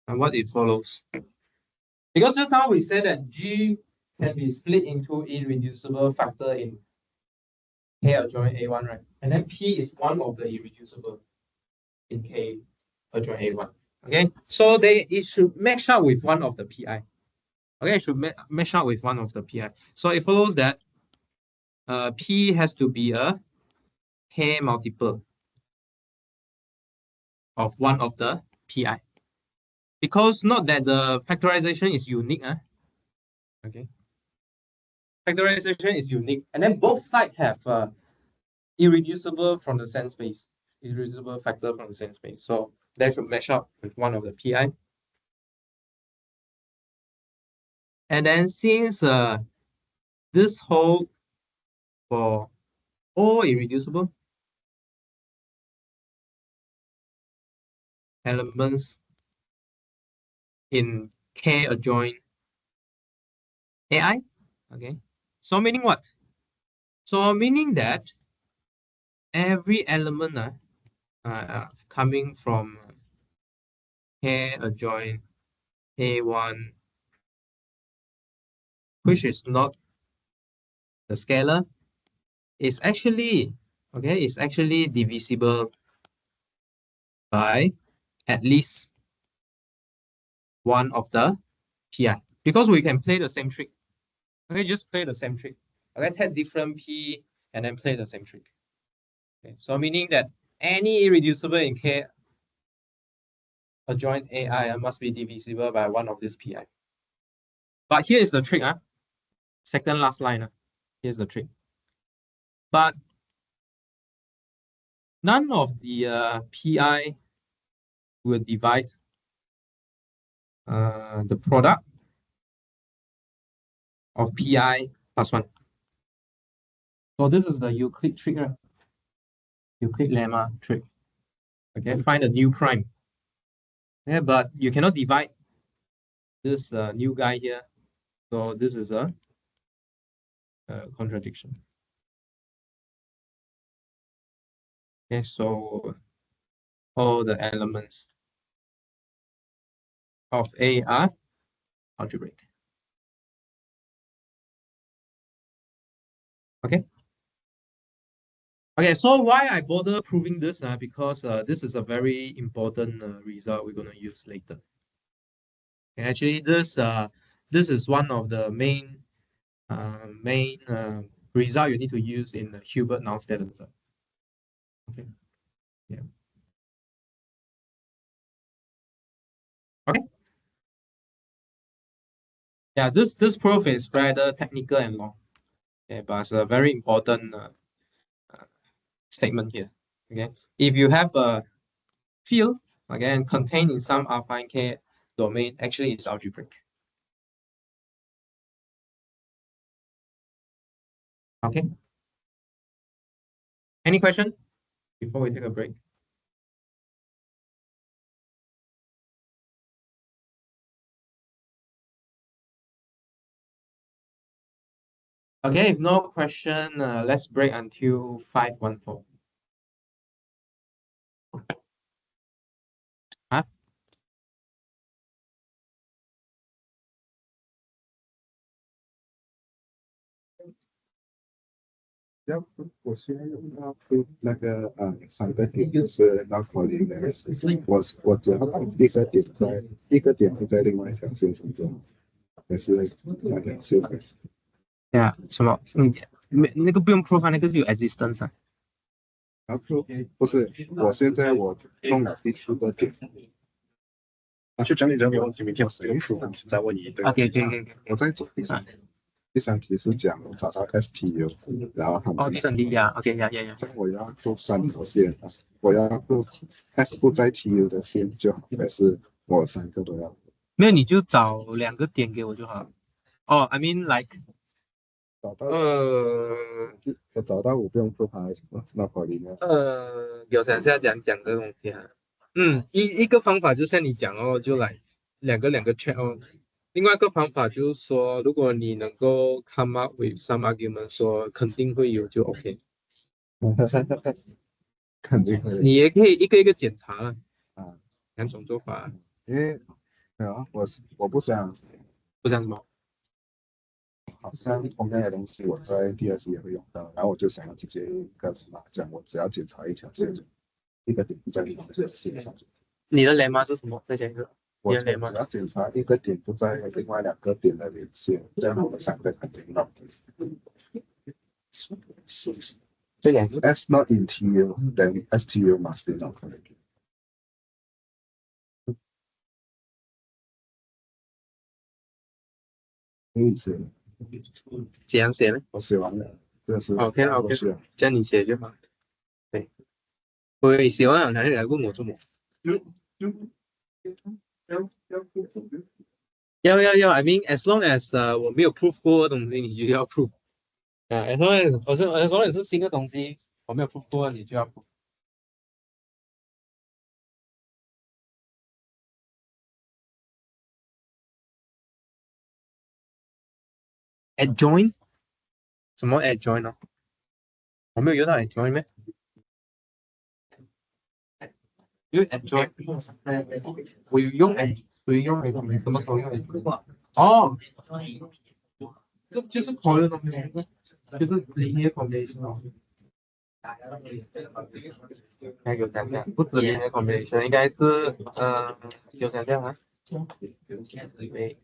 and what it follows. Because just now we said that G can be split into irreducible factor in K adjoint A1, right? And then P is one of the irreducible in K adjoint A1. Okay, so it should match up with one of the PI. Okay, it should match up with one of the PI. So it follows that P has to be a K multiple of one of the PI. Because not that the factorization is unique. Okay. Factorization is unique. And then both sides have irreducible from the Seng space, irreducible factor from the Seng space. So that should match up with one of the PI. And then since this holds for all irreducible elements in K adjoint AI, okay. So meaning what? So meaning that every element coming from K adjoint A1, which is not the scalar, is actually divisible by at least one of the PI, because we can play the same trick. Okay, just play the same trick. Okay, take different P and then play the same trick. Okay, so meaning that any irreducible in K adjoint AI must be divisible by one of this PI. But here is the trick. Second last line. Here's the trick. But none of the PI will divide the product of PI plus 1. So this is the Euclid trick, right? Euclid lemma trick. Okay, find a new prime. Yeah, but you cannot divide this new guy here. So this is a contradiction. Okay, so all the elements of A are algebraic. Okay. Okay, so why I bother proving this? Because this is a very important result we're gonna use later. And actually, this is one of the main result you need to use in the Hilbert non-stateless. Okay. Yeah. Okay. Yeah, this proof is rather technical and long. Okay, but it's a very important statement here. Okay, if you have a field again contained in some affine K domain, actually it's algebraic. Okay. Any question before we take a break? Okay, if no question, let's break until 5:14. Huh? 要我需要用到那个三个点就是绕口令的，我只要一个点会在另外一条线上就好，还是两条线？Yeah，什么？那个不用 proof 那个是有 existence 然后不是，我弄了第四个点。去整理整理问题，明天有谁再问你一堆。OK，我在做第三题是讲找到 STU， 然后他们第三题呀，OK 呀。这样我要做3条线，我要做 S 不在 TU 的线就好，还是我3个都要？没有，你就找2个点给我就好。哦，I mean like 找到我找到我不用做它什么那口里面。有想下讲个东西啊。一个方法就像你讲哦，就来两个 check 哦。另外一个方法就是说，如果你能够 come up with some argument， 说肯定会有就 OK。肯定会。你也可以一个一个检查了。2种做法。因为对啊，我不想，不想什么？好像同样的东西我在第二题也会用到，然后我就想要直接一个什么，讲我只要检查一条线，一个点不在另外一个线上，你的 lemma 是什么？再讲一次。你的我只 lemma 要检查一个点不在另外两个点的连线，这样我们三个肯定弄。这样 S not in TU, then STU must be not connected. 因此，怎样写呢我写完了，这是？OK 了 OK，是啊，这样你写就好。对，我写完了，哪里来问我做么？要，I mean as long as 我没有 proof 过的东西，你就要 proof。as long as 是新的东西，我没有 proof 过，你就要 proof。adjoin 什么 adjoin 呢？我没有用到 adjoin 咩？因为 adjoin 我有用 什么时候用 adjoin？哦，这就是 color 东西，就是 linear combination 应该有想象，不止 linear combination，应该是有想象啊。对。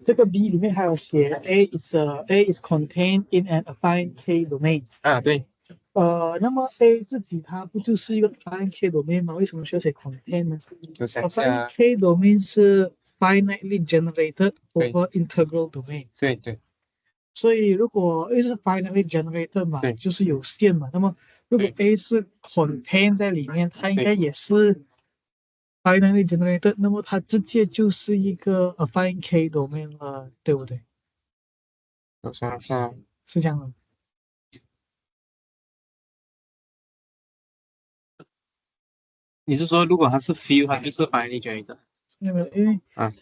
这个 B 里面还有写 A is contained in an affine K domain。啊，对，那么 A 自己它不就是一个 affine K domain 吗？为什么需要写 contain 呢就想？affine 象， K domain 是 finitely generated 对 over integral domain。对对所以如果 A 是 finitely generated 嘛，对就是有限嘛。那么如果 A 是 contain 在里面，它应该也是 finitely generated，那么它直接就是一个 affine K domain 了，对不对？有想象。是这样的。你是说，如果它是 field，它就是 finally generated 因为啊？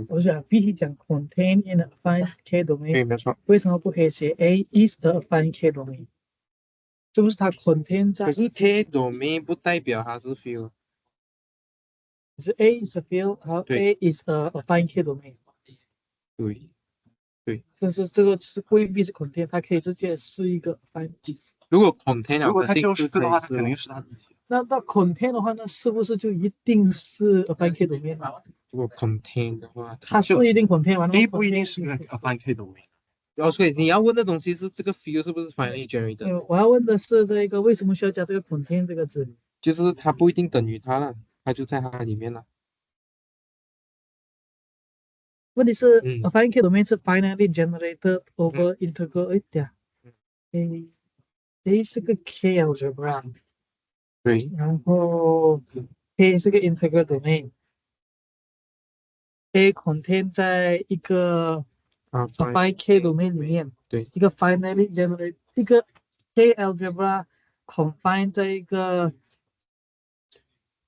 我想必须讲 contain in a affine K 对， domain，没错。为什么不可以写 A is a affine K domain？是不是它 contain 在？可是 K domain 不代表它是 field。是 A is a field 和对 A is a affine K domain。对对，这个是未必是 contain，它可以直接是一个 affine。如果 contain 了，如果它肯定就是是的话，它可以肯定是它自己。那 contain 的话，那是不是就一定是 affine K domain？如果 contain 的话，它是一定 contain 吗 A 不一定是个 affine K domain。所以你要问的东西是这个 field 是不是 finally generated？我要问的是这个为什么需要加这个 contain 这个字？就是它不一定等于它了，它就在它里面了。问题是嗯 affine K domain 是 finitely generated over integral。对啊，A 是个 K algebra，对然后 K 是个 integral domain，A contain 在一个啊 affine K domain 里面，对一个 finitely generated 一个 K algebra confine 在一个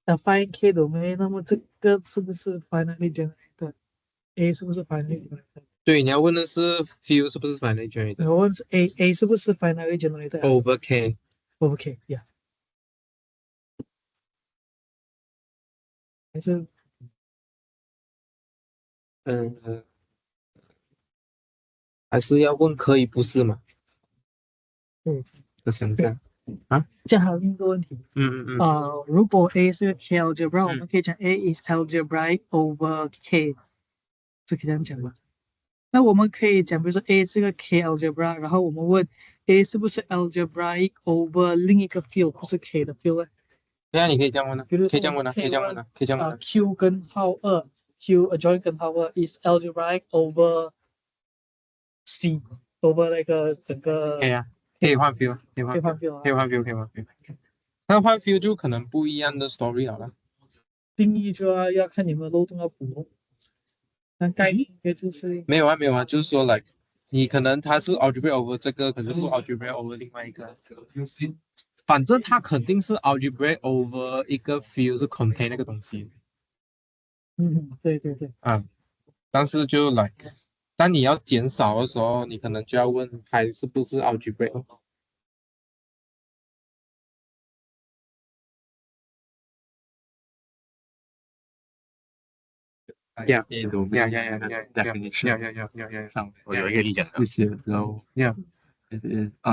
affine K domain，那么这个是不是 finitely generated？A 是不是 finitely generated？对，你要问的是 field 是不是 finally generated 我问是 A 是不是 finitely generated？ over K。 OK，yeah，还是嗯，还是要问可以不是吗？对。我想一下啊，这样还有另一个问题，如果 A 是个 K algebra，我们可以讲 A is algebraic over K，这可以这样讲吗？那我们可以讲，比如说 A 是个 K algebra，然后我们问 A 是不是 algebraic over 另一个 field，不是 K 的 field 呢？对啊，你可以这样问啊，比如说可以这样问啊，可以这样问啊，可以这样问啊。Q 根号2 Q adjoint 根号2 is algebraic over C over 那个整个可以啊，可以换 field，可以换 field 可以换 field，可以换 field。那换 field 就可能不一样的 story 好了。定义就要看你们漏洞要补。概念应该就是没有啊，就是说 like 你可能它是 algebraic over 这个，可是不 algebraic over 另外一个。反正它肯定是 algebraic over 一个 field 是 contain 那个东西对啊。但是就 like 当你要减少的时候，你可能就要问还是不是 algebraic。Yeah, definition. 上我有一个理解谢谢。然后 Yeah，你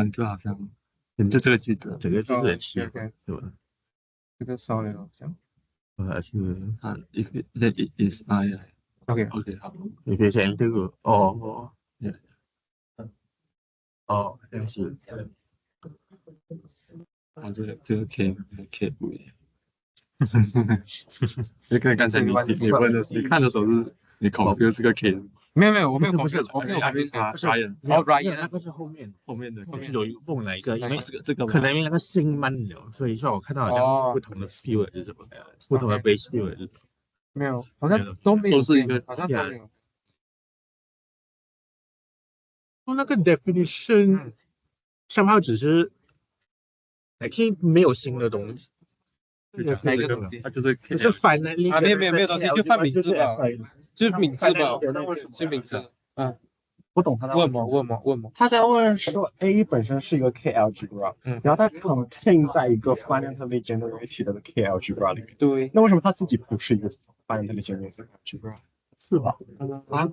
这好像这个句子，整个句子的气，OK，对吧？这个稍微好像而且它 if that it is I OK， OK 好，你可以先这个对不起，这个 K 不一样。就跟刚才你问的是，你看的时候是你 confuse 这个 K，没有，我没有不是 confuse，我没有 confuse Ryan，Ryan，那个是后面的，就是有一问哪一个，因为这个可能因为那个姓慢了，所以说我看到好像不同的 feel 是什么，不同的 base feel 是什么。没有，好像都没有，都是一个好像都没有。那个 definition 像它只是，其实没有新的东西。哪个东西？它就是 finally 没有东西，就换名字吧，就是名字吧，就名字。不懂他在问么？他在问说 A 本身是一个 K-algebra，然后它 contain 在一个 finitely generated 的 K-algebra 里面。对，那为什么它自己不是一个 finitely generated algebra？是吧？啊，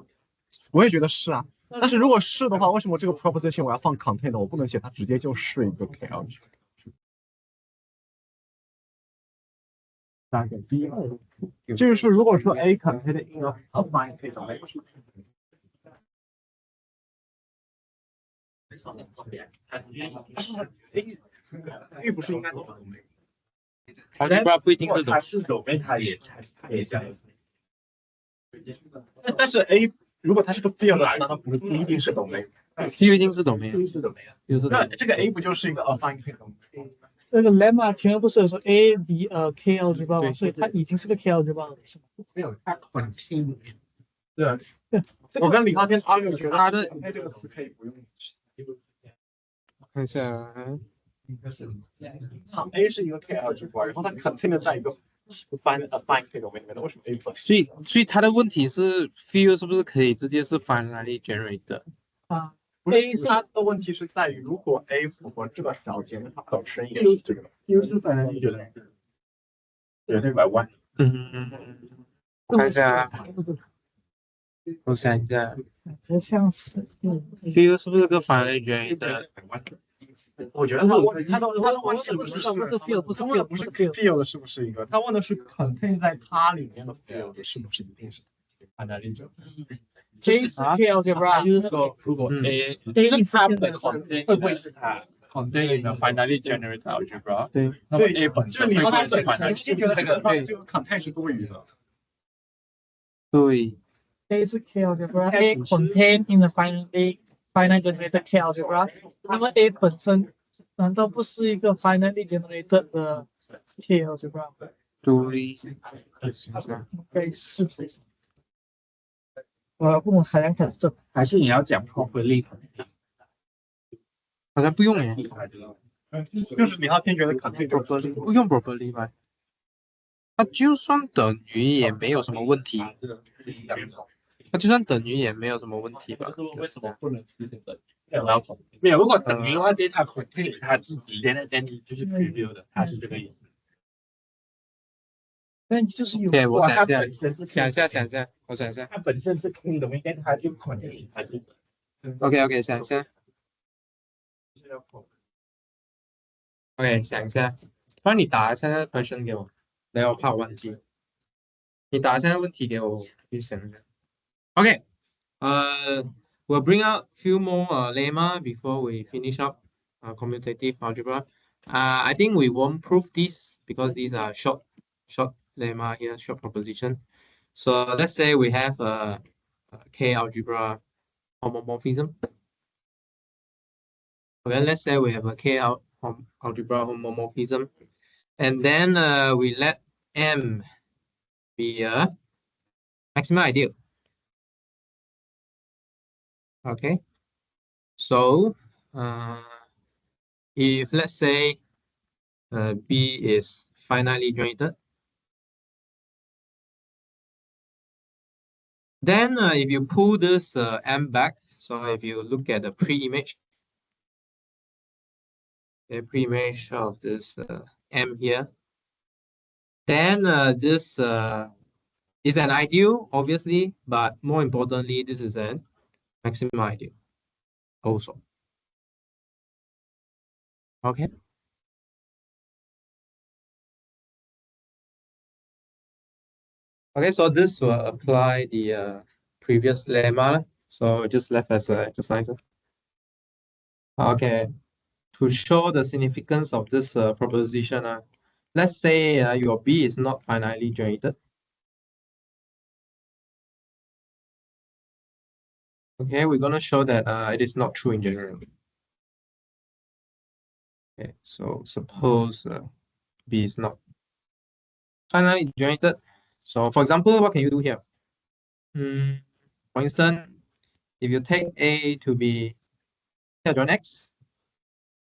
我也觉得是啊。但是如果是的话，为什么这个 proposition 我要放 contain 呢？我不能写它直接就是一个 K-algebra。就是说，如果说 A contain in a finite domain， A 不是应该懂 domain？ algebra 不一定是它是 domain， 它也这样子。但是 A 如果它是个 field， 难道不一定是 domain？ 一定是 domain， 那这个 A 不就是一个 affine domain？ 那个 lemma 前面不是有说 A 的K algebra 吗？所以它已经是个 K algebra 了，是吗？没有，它 contain。对啊，我跟李浩天 argue 觉得他的 A 这个词可以不用。看一下，A 是一个 K algebra， 然后它 contain 在一个 affine K domain 里面，为什么 A 不？所以他的问题是 field 是不是可以直接是 finitely generated？ A 它的问题是在于，如果 A 符合这个条件，它本身也是这个。就是 finitely generated， 绝对100%。我看一下，我想一下好像是，field 是不是个 finitely generated？我觉得他的问题不是 field， 不是 field， 不是 field 是不是一个？他问的是 contain 在它里面的 field 是不是一定是 finitely K 是 K algebra， 如果 A 它本身会不会是它 contain in a finitely generated algebra？ 对，那么 A 本身会不会是 finitely？ 你觉得这个 contain 是多余的？对 A 是 K algebra，A contain in the finitely generated K algebra。那么 A 本身难道不是一个 finitely generated 的 K algebra？ 对，应该是。不能好像开始这，还是你要讲 properly？ 好像不用耶，就是李浩天觉得 contain 就不用 properly 吧？它就算等于也没有什么问题，它就算等于也没有什么问题吧？为什么不能实现等于？没有，如果等于的话，它 contain 它自己连你就是 preview 的，它是这个意思。但就是有。对，我想一下，它本身是 K 的，应该它就 contain 它就。OK， 想一下。OK， 想一下，不然你打一下那个 question 给我，然后我怕我忘记。你打一下问题给我，去想一下。OK， we'll bring out few more lemma before we finish up commutative algebra. I think we won't prove this because these are short lemma here, short proposition. So let's say we have a K algebra homomorphism. Okay, let's say we have a K algebra homomorphism, and then we let M be a maximal ideal. Okay, so if let's say B is finitely generated, then if you pull this M back, so if you look at the pre-image, the pre-image of this M here, then this is an ideal, obviously, but more importantly, this is an maximum ideal also. Okay. Okay, so this will apply the previous lemma. So just left as an exercise. Okay, to show the significance of this proposition, let's say your B is not finitely generated. Okay, we're going to show that it is not true in general. Okay, so suppose B is not finitely generated. So for example, what can you do here? For instance, if you take A to be K adjoint X,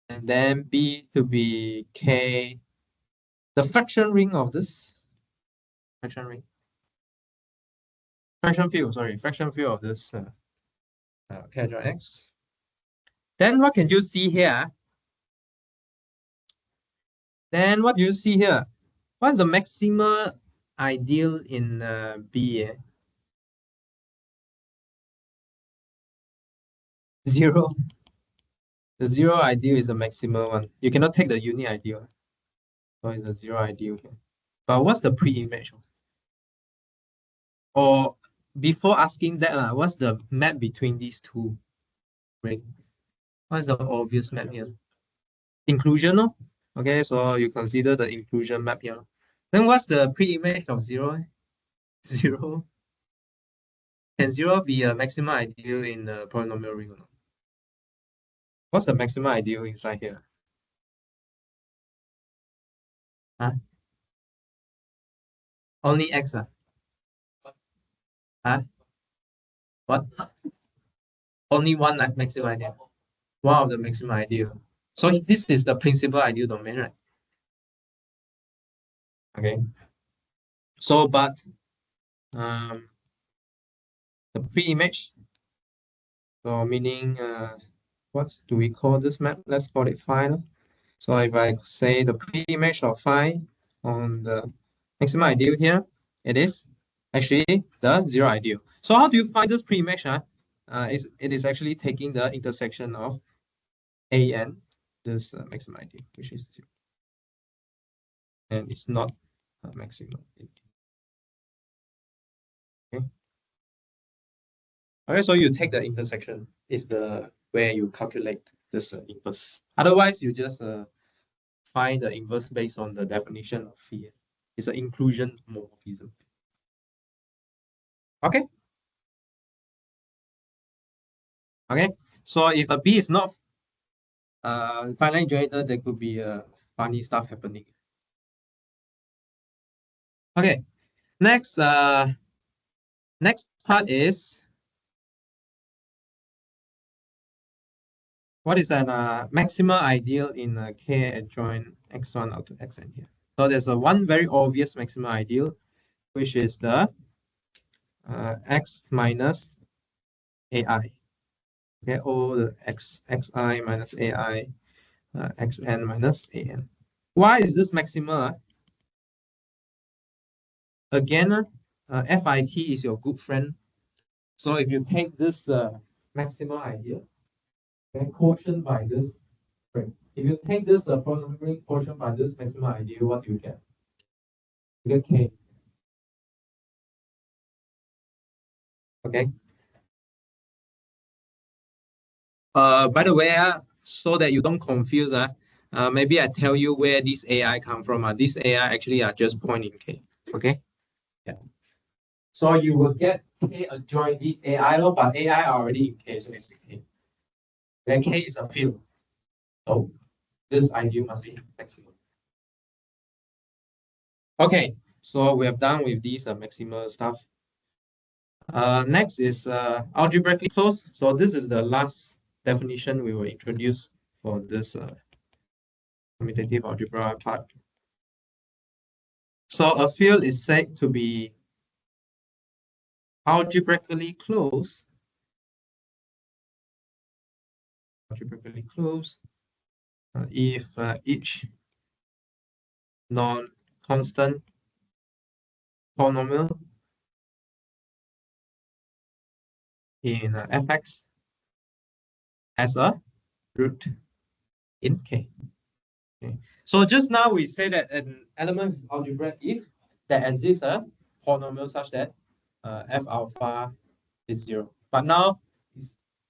and then B to be K, the fraction ring of this fraction field of this K adjoint X. Then what can you see here? Then what do you see here? What's the maximal ideal in B? Zero. The zero ideal is the maximal one. You cannot take the unit ideal. So it's a zero ideal here. But what's the pre-image? Or before asking that, what's the map between these two rings? What's the obvious map here? Inclusion, no? Okay, so you consider the inclusion map here. Then what's the pre-image of zero? Zero. Can zero be a maximal ideal in the polynomial ring or not? What's the maximal ideal inside here? Huh? Only X. Huh? What? Only one maximal ideal. One of the maximal ideal. So this is the principal ideal domain, right? Okay. So, but the pre-image, so meaning what do we call this map? Let's call it phi. So if I say the pre-image of phi on the maximum ideal here, it is actually the zero ideal. So how do you find this pre-image? It is actually taking the intersection of A and this maximum ideal, which is zero. And it's not maximum. Okay. Okay, so you take the intersection is the where you calculate this inverse. Otherwise, you just find the inverse based on the definition of phi. It's an inclusion morphism. Okay. Okay. So if a B is not finitely generated, there could be funny stuff happening. Okay. Next next part is what is an maximal ideal in a K adjoint x1 out to xn here. So there's a one very obvious maximal ideal, which is the x minus ai. Okay, all the xi minus ai, xn minus an. Why is this maximal? Again, fit is your good friend. So if you take this maximal ideal, then quotient by this, right? If you take this polynomial quotient by this maximal ideal, what do you get? You get k. Okay. By the way, so that you don't confuse, maybe I tell you where this AI come from. This AI actually are just point in K. Okay. Yeah. So you will get K adjoint this AI, but AI are already in K, so it's K. Then K is a field. So this ideal must be maximum. Okay, so we have done with these maximal stuff. Next is algebraically closed. So this is the last definition we will introduce for this commutative algebra part. So a field is said to be algebraically closed. If each non-constant polynomial in fx has a root in k. Okay. So just now we say that an element is algebraic if there exists a polynomial such that f alpha is 0. But now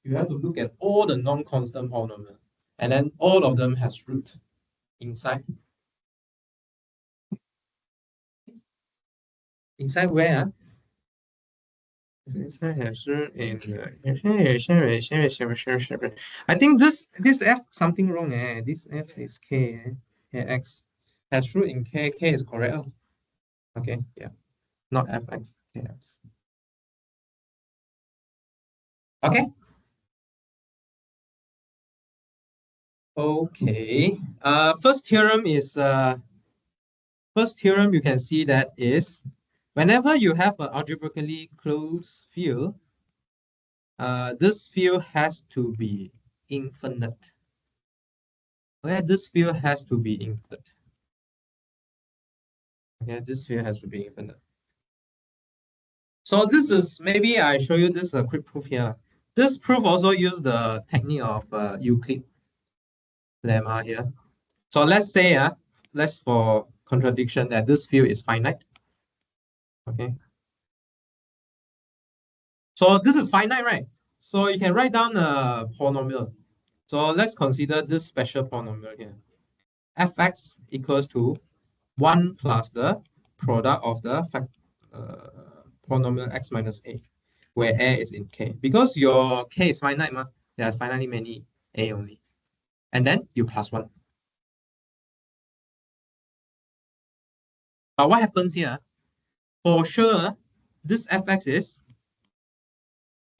you have to look at all the non-constant polynomials, and then all of them has root inside. Inside where? I think this f something wrong. This f is k. X has root in k. K is correct. Okay, yeah, not fx. Kx. Okay. Okay. First theorem you can see that is whenever you have an algebraically closed field, this field has to be infinite. Okay, this field has to be infinite. Okay, this field has to be infinite. So this is maybe I show you this quick proof here. This proof also use the technique of Euclid lemma here. So let's say let's for contradiction that this field is finite. Okay. So this is finite, right? So you can write down a polynomial. So let's consider this special polynomial here. Fx equals to 1 plus the product of the polynomial x minus a, where a is in k. Because your k is finite, there are finitely many a only. And then you plus 1. But what happens here? For sure, this fx is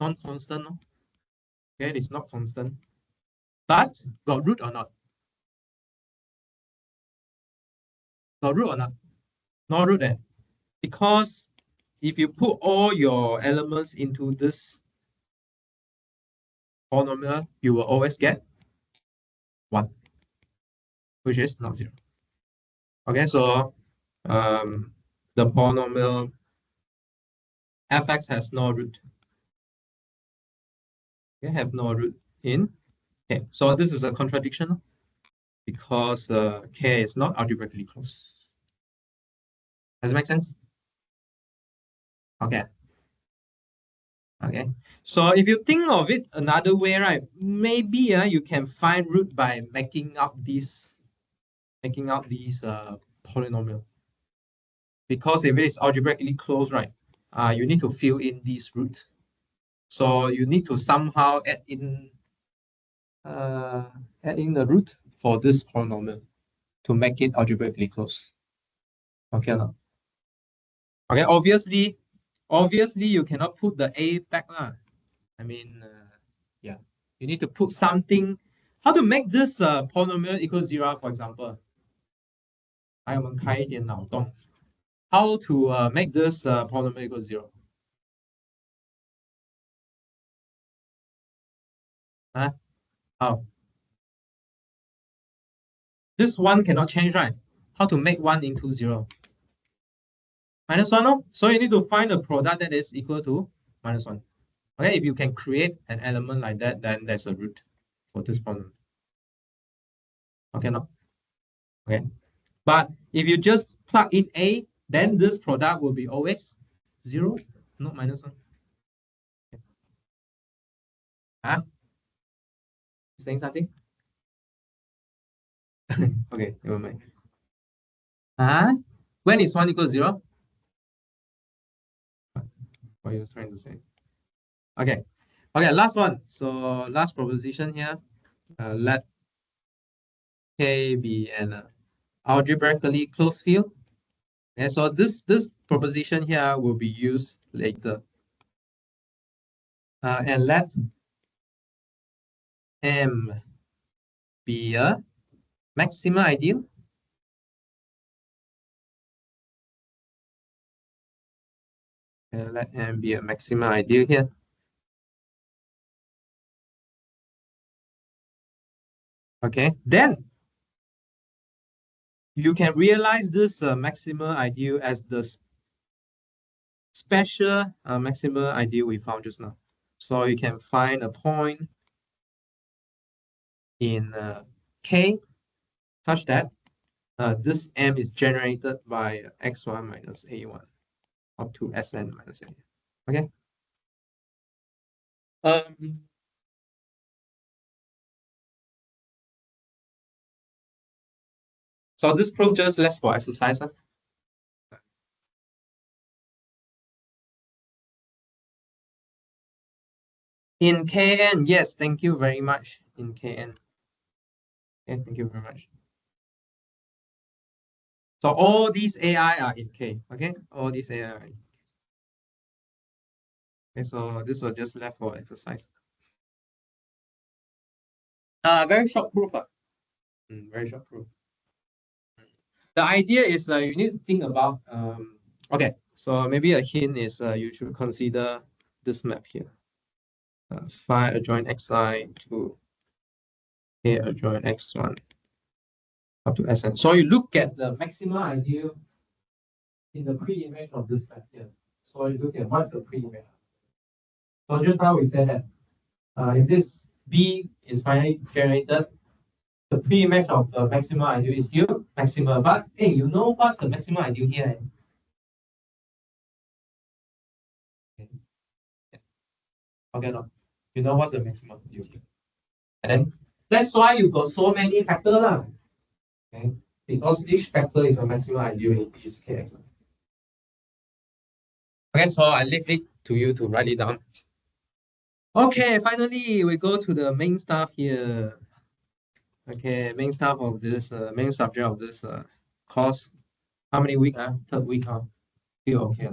non-constant. Okay, it's not constant. But got root or not? Got root or not? No root there. Because if you put all your elements into this polynomial, you will always get 1, which is not 0. Okay, so the polynomial fx has no root. Okay, have no root in k. So this is a contradiction because k is not algebraically closed. Does it make sense? Okay. Okay. So if you think of it another way, right? Maybe you can find root by making out these polynomial. Because if it is algebraically closed, right? You need to fill in these roots. So you need to somehow add in the root for this polynomial to make it algebraically closed. Okay, no? Okay, obviously you cannot put the a back. I mean, yeah, you need to put something. How to make this polynomial equal 0, for example? 还有我们开一点脑洞. How to make this polynomial equal 0? How? This 1 cannot change, right? How to make 1 into 0? Minus 1, no? So you need to find a product that is equal to minus 1. Okay, if you can create an element like that, then there's a root for this polynomial. Okay, no? Okay. But if you just plug in a, then this product will be always 0, not minus 1. Huh? Saying something? Okay, never mind. When is 1 equals 0? What are you trying to say? Okay. Okay, last one. So last proposition here. Let K be an algebraically closed field. And so this proposition here will be used later. And let M be a maximum ideal. And let M be a maximum ideal here. Okay, then you can realize this maximum ideal as the special maximum ideal we found just now. So you can find a point in K such that this M is generated by x1 minus a1 up to Sn minus a. Okay. So this proof just less for exercise. In Kn, yes, thank you very much. In Kn. Okay, thank you very much. So all these AI are in K, okay? All these AI are in K. Okay, so this was just left for exercise. Very short proof. Very short proof. The idea is you need to think about okay, so maybe a hint is you should consider this map here. Phi adjoint xi to K adjoint x1 up to Sn. So you look at the maximum ideal in the pre-image of this map here. So you look at what's the pre-image. So just now we said that if this B is finally generated, the pre-image of the maximum ideal is still maximum. But hey, you know what's the maximum ideal here? Okay, no. You know what's the maximum ideal here. And then that's why you got so many factors. Okay? Because each factor is a maximum ideal in this case. Okay, so I leave it to you to write it down. Okay, finally we go to the main stuff here. Okay, main stuff of this main subject of this course. How many weeks? Third week, huh? Still okay.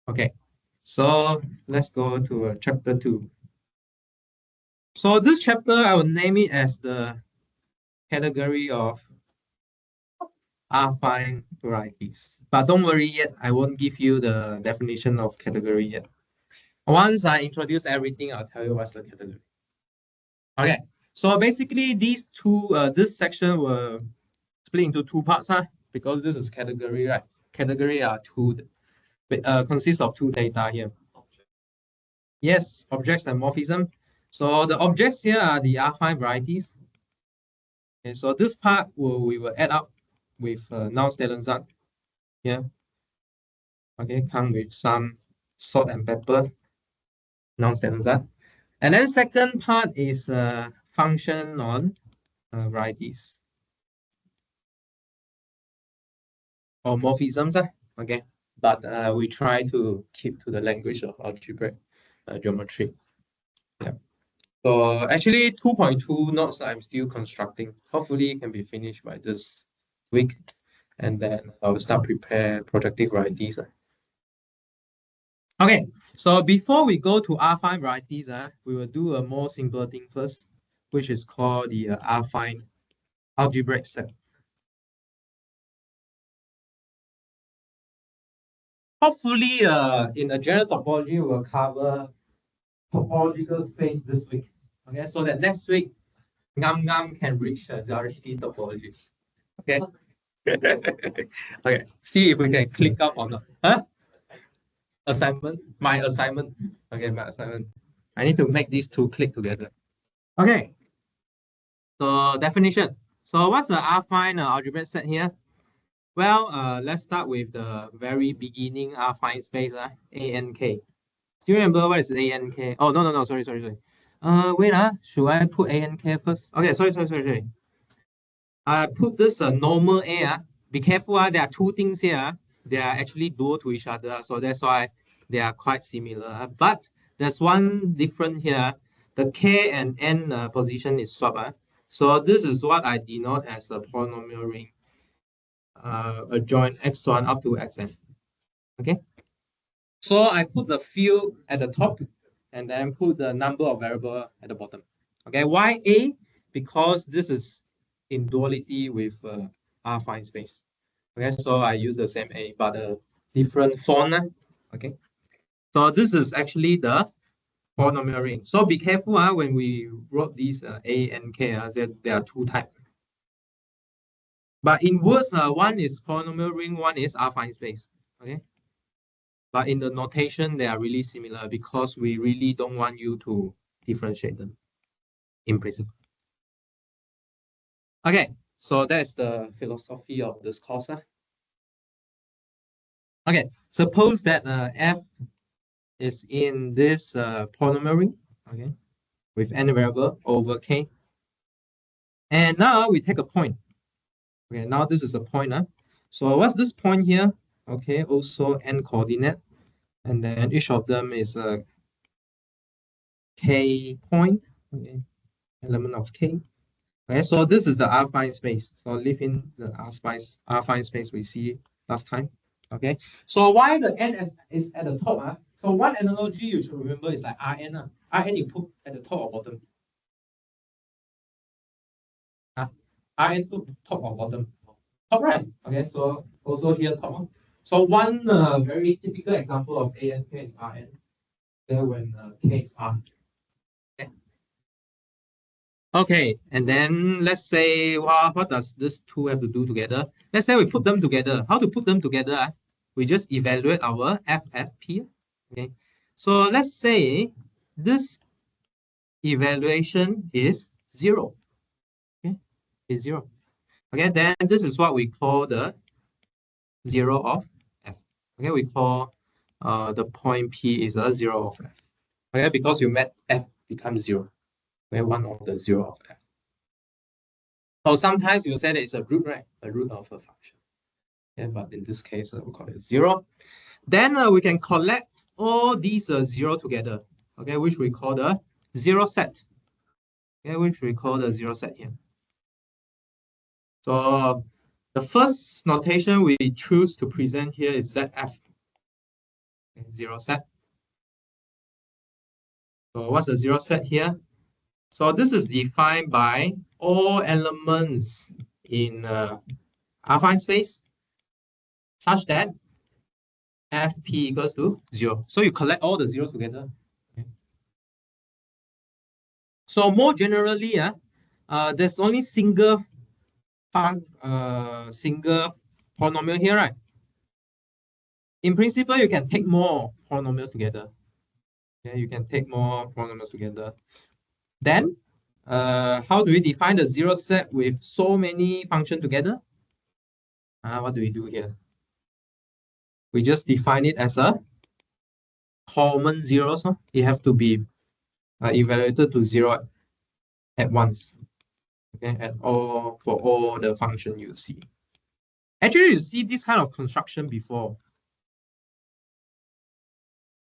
Okay, so let's go to chapter 2. So this chapter I will name it as the category of affine varieties. But don't worry yet, I won't give you the definition of category yet. Once I introduce everything, I'll tell you what's the category. Okay, so basically these two, this section will split into two parts, because this is category, right? Category are two, consists of two data here. Yes, objects and morphism. So the objects here are the affine varieties. Okay, so this part we will add up with Nonstelenzac here. Okay, come with some salt and pepper, Nonstelenzac. And then second part is function on varieties or morphisms. Okay, but we try to keep to the language of algebraic geometry. Yeah. So actually 2.2 notes I'm still constructing. Hopefully it can be finished by this week. And then I'll start prepare projective varieties. Okay, so before we go to affine varieties, we will do a more simple thing first, which is called the affine algebraic set. Hopefully, in a general topology, we'll cover topological space this week. Okay, so that next week, Ngam can reach Zariski topologies. Okay. Okay, see if we can click up or not. Huh? Assignment, my assignment. Okay, my assignment. I need to make these two click together. Okay. So definition. So what's the affine algebraic set here? Well, let's start with the very beginning affine space, ANK. Do you remember what is ANK? Oh, no, sorry. Wait, should I put ANK first? Okay, sorry. I put this normal A. Be careful, there are two things here. They are actually dual to each other, so that's why they are quite similar. But there's one difference here. The K and N position is swapped. So this is what I denote as a polynomial ring adjoint x1 up to xn. Okay. So I put the field at the top, and then put the number of variable at the bottom. Okay, why A? Because this is in duality with affine space. Okay, so I use the same A, but a different font. Okay, so this is actually the polynomial ring. So be careful when we wrote these A and K, there are two types. But in words, one is polynomial ring, one is affine space. Okay. But in the notation, they are really similar because we really don't want you to differentiate them in principle. Okay, so that's the philosophy of this course. Okay, suppose that f is in this polynomial ring, okay, with n variable over k. And now we take a point. Okay, now this is a point. So what's this point here? Okay, also n coordinate. And then each of them is a k point, okay, element of k. Okay, so this is the affine space. So leave in the affine space we see last time. Okay, so why the n is at the top? So one analogy you should remember is like Rn. Rn you put at the top or bottom? Rn put top or bottom? Top, right? Okay, so also here top. So one very typical example of A and K is Rn. There when K is R. Okay, and then let's say, well, what does this two have to do together? Let's say we put them together. How to put them together? We just evaluate our f at p. Okay, so let's say this evaluation is 0. Okay, is 0. Okay, then this is what we call the 0 of f. Okay, we call the point p is a 0 of f. Okay, because you met f becomes 0. Okay, one of the 0 of f. So sometimes you say that it's a root, right? A root of a function. Okay, but in this case, we call it 0. Then we can collect all these 0 together, okay, which we call the 0 set. Okay, which we call the 0 set here. So the first notation we choose to present here is ZF. Okay, 0 set. So what's the 0 set here? So this is defined by all elements in affine space such that fp equals to 0. So you collect all the zeros together. Okay. So more generally, there's only single polynomial here, right? In principle, you can take more polynomials together. Okay, you can take more polynomials together. Then, how do we define the 0 set with so many functions together? What do we do here? We just define it as a common zeros. It have to be evaluated to 0 at once. Okay, for all the function you see. Actually, you see this kind of construction before.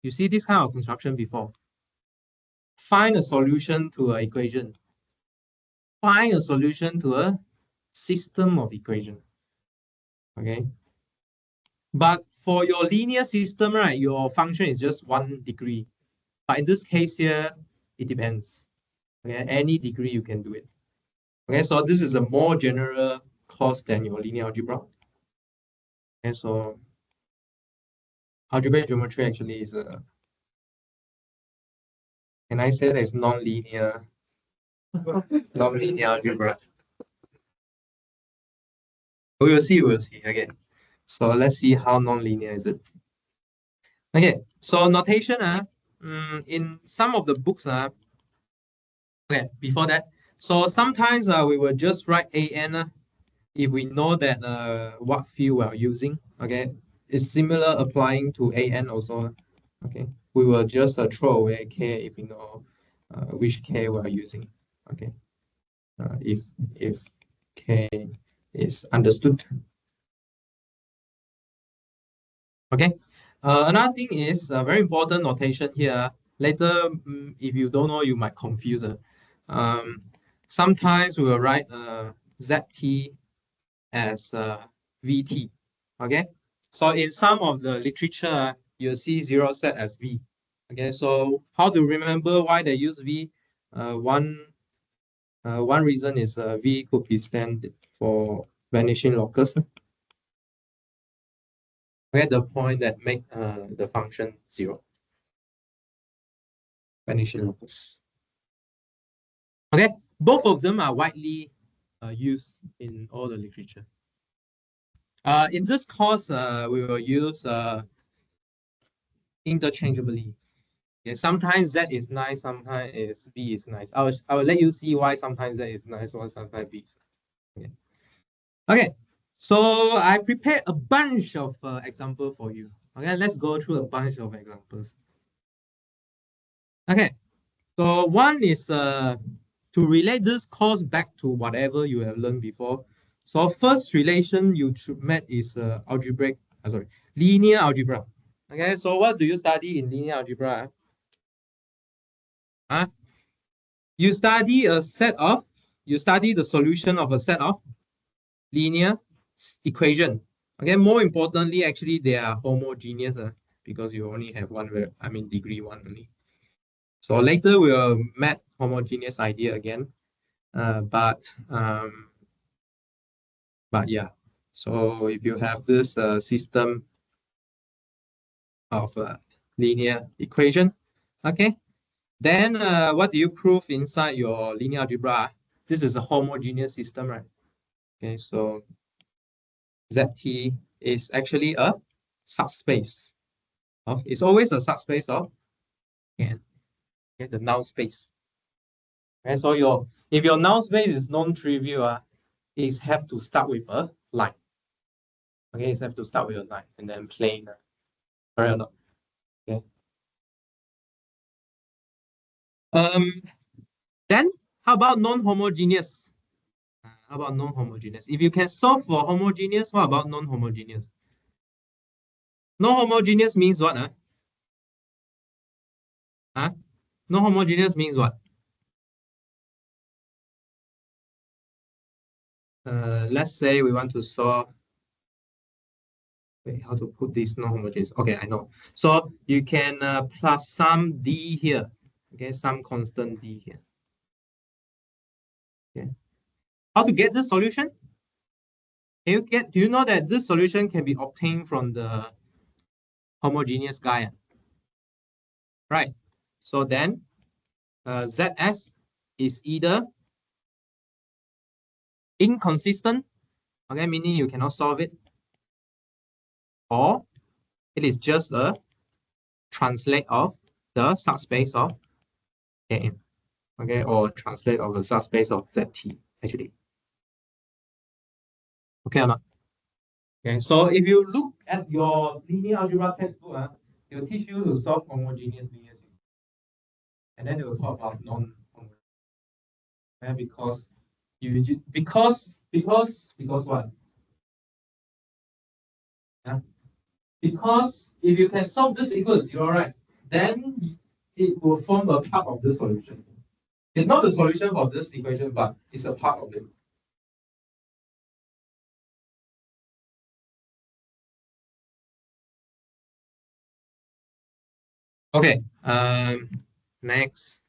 You see this kind of construction before. Find a solution to an equation. Find a solution to a system of equation. Okay. But for your linear system, right, your function is just 1 degree. But in this case here, it depends. Okay, any degree you can do it. Okay, so this is a more general course than your linear algebra. Okay, so algebraic geometry actually is a, can I say that it's non-linear? Non-linear algebra. We will see, okay. So let's see how non-linear is it. Okay, so notation, in some of the books, okay, before that, so sometimes we will just write an if we know that what field we are using, okay. It's similar applying to an also, okay. We will just throw away k if we know which k we are using, okay. If k is understood. Okay. Another thing is a very important notation here. Later, if you don't know, you might confuse it. Sometimes we will write ZT as VT. Okay. So in some of the literature, you'll see 0 set as V. Okay, so how to remember why they use V? One reason is V could be stand for vanishing locus. Okay, the point that make the function 0. Vanishing locus. Okay, both of them are widely used in all the literature. In this course, we will use interchangeably. Okay, sometimes Z is nice, sometimes V is nice. I will let you see why sometimes Z is nice, why sometimes V is nice. Okay. Okay, so I prepared a bunch of examples for you. Okay, let's go through a bunch of examples. Okay, so one is to relate this course back to whatever you have learned before. So first relation you should met is linear algebra. Okay, so what do you study in linear algebra? You study the solution of a set of linear equation. Okay, more importantly, actually they are homogeneous because you only have degree 1 only. So later we'll met homogeneous idea again. But yeah, so if you have this system of linear equation, okay, then what do you prove inside your linear algebra? This is a homogeneous system, right? Okay, so ZT is actually a subspace of, it's always a subspace of N, okay, the null space. Okay, so if your null space is non-trivial, it have to start with a line. Okay, it have to start with a line and then plane. Correct or not? Okay. Then how about non-homogeneous? How about non-homogeneous? If you can solve for homogeneous, what about non-homogeneous? Non-homogeneous means what? Non-homogeneous means what? Let's say we want to solve. Wait, how to put this non-homogeneous? Okay, I know. So you can plus some d here. Okay, some constant d here. Okay. How to get the solution? Do you know that this solution can be obtained from the homogeneous guy? Right. So then ZS is either inconsistent, okay, meaning you cannot solve it, or it is just a translate of the subspace of Kn, okay, or translate of the subspace of Zt, actually. Okay or not? Okay, so if you look at your linear algebra textbook, it will teach you to solve homogeneous linear systems. And then they will talk about non-homogeneous. Because what? Yeah. Because if you can solve this equal to 0, right, then it will form a part of the solution. It's not the solution for this equation, but it's a part of it. Okay. Next.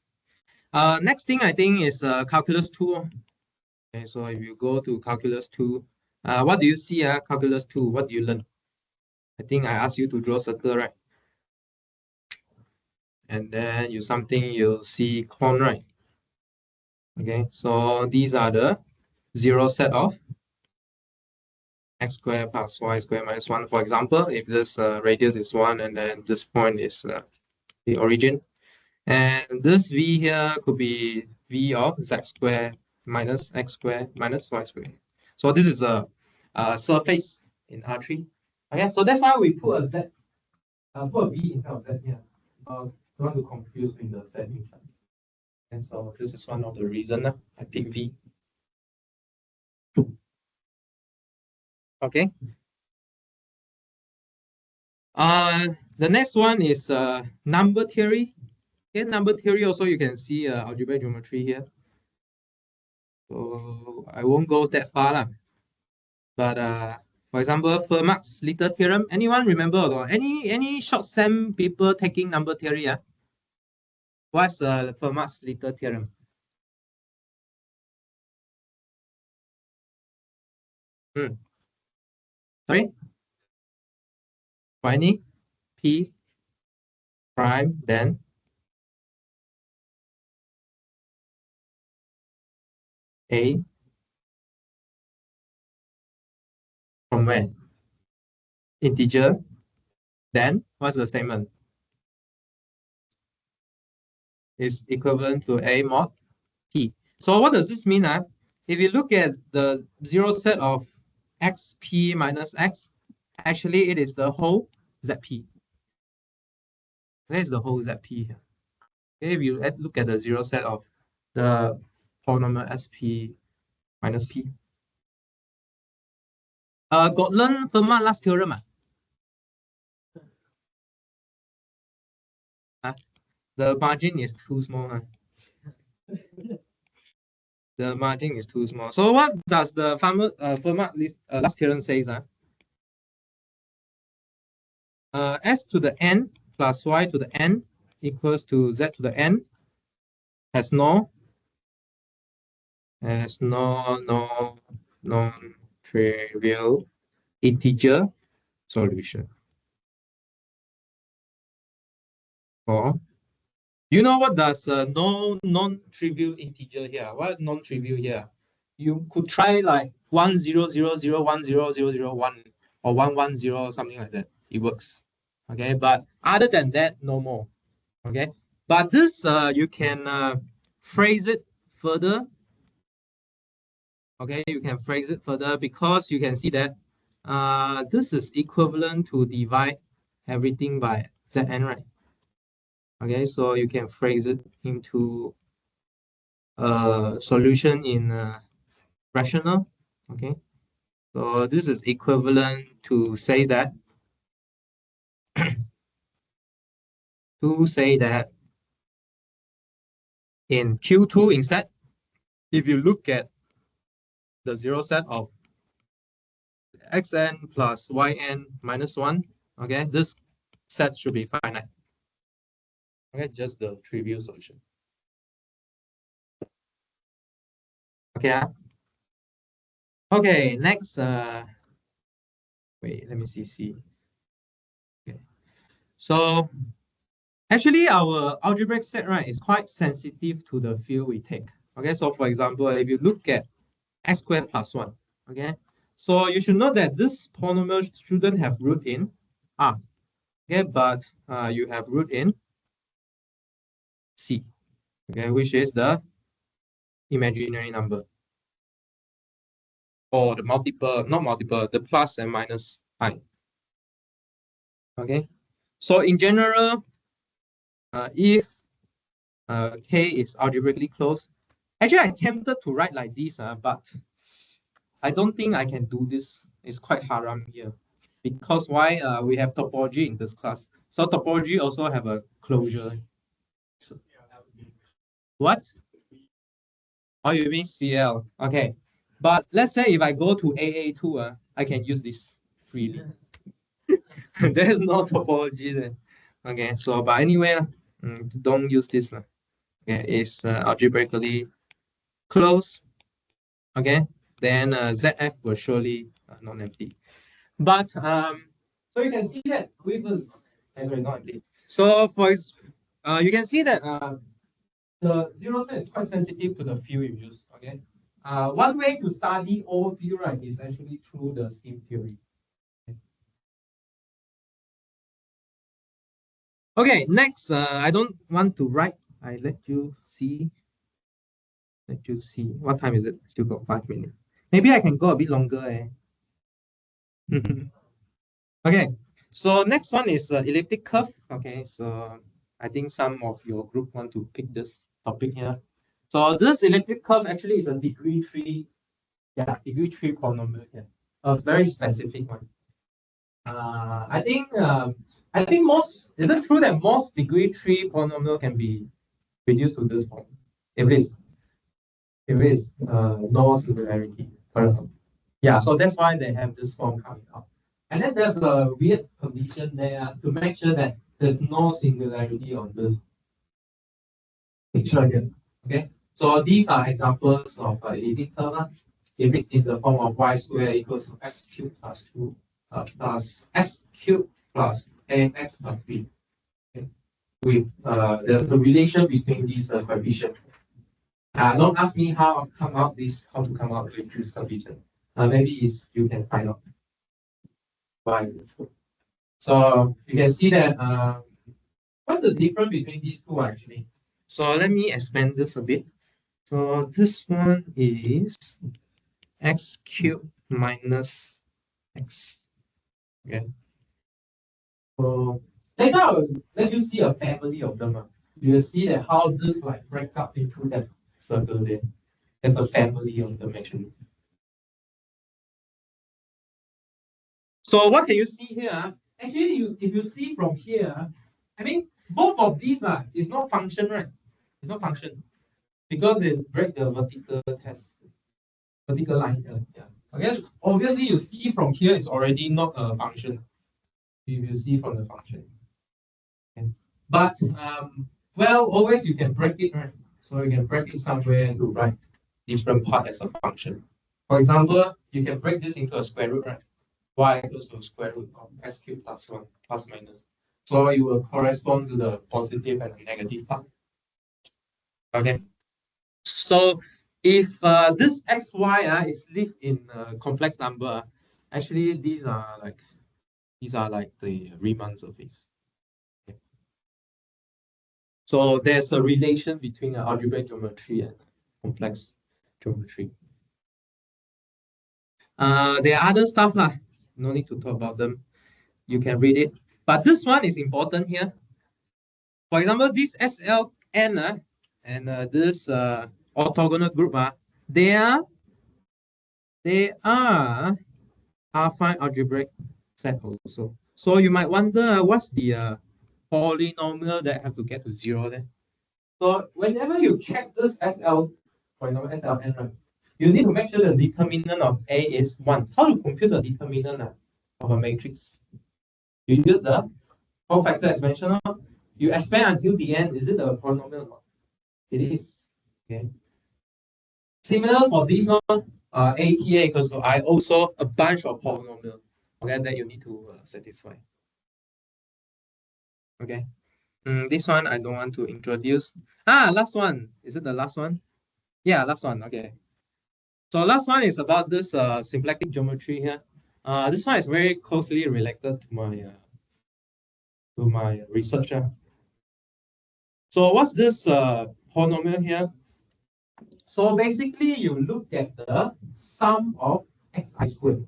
Next thing I think is calculus 2. Okay, so if you go to calculus 2, what do you see? Calculus 2, what do you learn? I think I asked you to draw circle, right? And then you'll see cone, right? Okay, so these are the 0 set of x squared plus y squared minus 1. For example, if this radius is 1 and then this point is the origin, and this v here could be v of z squared minus x squared minus y squared. So this is a surface in R3. Okay, so that's why we put a z, put a v instead of z here, because we want to confuse with the z inside. And so this is one of the reasons I pick v. Okay. The next one is number theory. Okay, number theory also you can see algebraic geometry here. So I won't go that far lah. But for example, Fermat's little theorem. Anyone remember or not? Any short sem people taking number theory? What's Fermat's little theorem? Sorry? For any P prime, then A from where? Integer. Then what's the statement? Is equivalent to A mod P. So what does this mean? If you look at the zero set of xp minus x, actually it is the whole zp. Where is the whole zp here? Okay, if you look at the zero set of the polynomial sp minus p. Got learn Fermat last theorem. The margin is too small. The margin is too small. So what does the Fermat last theorem says? S to the n plus y to the n equals to z to the n has no non-trivial integer solution. Or you know what does non-trivial integer here? What non-trivial here? You could try like 1,0,0,0,1,0,0,0,1 or 1,1,0 something like that. It works. Okay, but other than that, no more. Okay, but this you can phrase it further. Okay, you can phrase it further because you can see that this is equivalent to divide everything by Zn, right? Okay, so you can phrase it into a solution in rational. Okay, so this is equivalent to say that in Q2 instead, if you look at the zero set of xn plus yn minus 1, okay, this set should be finite. Okay, just the trivial solution. Okay. Okay, next wait, let me see. Okay. So actually our algebraic set, right, is quite sensitive to the field we take. Okay, so for example, if you look at x squared plus 1, okay, so you should know that this polynomial shouldn't have root in R. Okay, but you have root in C, okay, which is the imaginary number. Or the multiple, not multiple, the plus and minus I. Okay, so in general, if K is algebraically closed, actually I tempted to write like this, but I don't think I can do this. It's quite haram here. Because why? We have topology in this class. So topology also have a closure. So, what? Oh, you mean CL? Okay. But let's say if I go to AA2, I can use this freely. There's no topology there. Okay, so but anyway, don't use this. Okay, it's algebraically closed. Okay, then ZF will surely non-empty. But so you can see that with this, sorry, not empty. So for you can see that the zero set is quite sensitive to the field you use. Okay, one way to study all field, right, is actually through the scheme theory. Okay, next, I don't want to write. I let you see. Let you see. What time is it? Still got 5 minutes. Maybe I can go a bit longer. Okay, so next one is elliptic curve. Okay, so I think some of your group want to pick this topic here. So this elliptic curve actually is a degree 3, degree 3 polynomial here. A very specific one. I think most, is it true that most degree 3 polynomial can be reduced to this form? If it is no singularity. Yeah, so that's why they have this form coming out. And then there's a weird condition there to make sure that there's no singularity on this. picture here. Okay, so these are examples of elliptic curve. If it's in the form of y squared equals to s cubed plus 2 plus s cubed plus ax plus b. Okay, with the relation between these coefficients. Don't ask me how to come out with this coefficient. Maybe it's you can find out why. So you can see that what's the difference between these two actually? So let me expand this a bit. So this one is x cubed minus x. Okay. So later I will let you see a family of them. You will see that how this like break up into that circle there. There's a family of them actually. So what can you see here? Actually, if you see from here, I mean both of these is not function, right? It's not function because they break the vertical line here. Yeah. I guess obviously you see from here is already not a function. If you see from the function. Okay. But well, always you can break it, right? So you can break it somewhere to write different part as a function. For example, you can break this into a square root, right? Y equals to square root of s cubed plus 1 plus minus. So you will correspond to the positive and the negative part. Okay. So if this xy is lived in a complex number, actually these are like the Riemann surface. Okay. So there's a relation between algebraic geometry and complex geometry. There are other stuff lah. No need to talk about them. You can read it. But this one is important here. For example, this SLN and this orthogonal group they are affine algebraic set also. So you might wonder what's the polynomial that have to get to 0 then. So whenever you check this SL, for example SLN, right, you need to make sure the determinant of A is 1. How to compute the determinant of a matrix? You use the four-factor expansion. You expand until the end. Is it a polynomial or not? It is. Okay. Similar for this one, ATA equals to I also a bunch of polynomial. Okay, that you need to satisfy. Okay. This one I don't want to introduce. Last one. Is it the last one? Yeah, last one. Okay. So last one is about this symplectic geometry here. This one is very closely related to my research. So what's this polynomial here? So basically, you look at the sum of xi squared.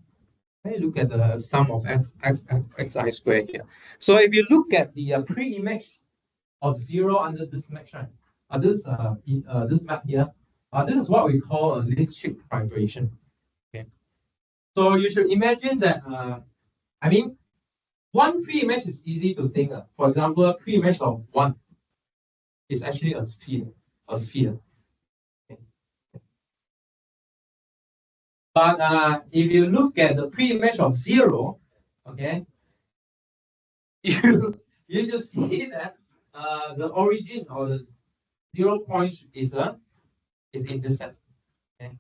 Okay, look at the sum of xi squared here. So if you look at the pre-image of 0 under this match, right? This map here, this is what we call a Lipschitz vibration. Okay. So you should imagine that. I mean, one pre-image is easy to think. For example, pre-image of 1 is actually a sphere. A sphere. Okay. But if you look at the pre-image of 0, okay, you just see that the origin or the 0 point is intercept. Okay?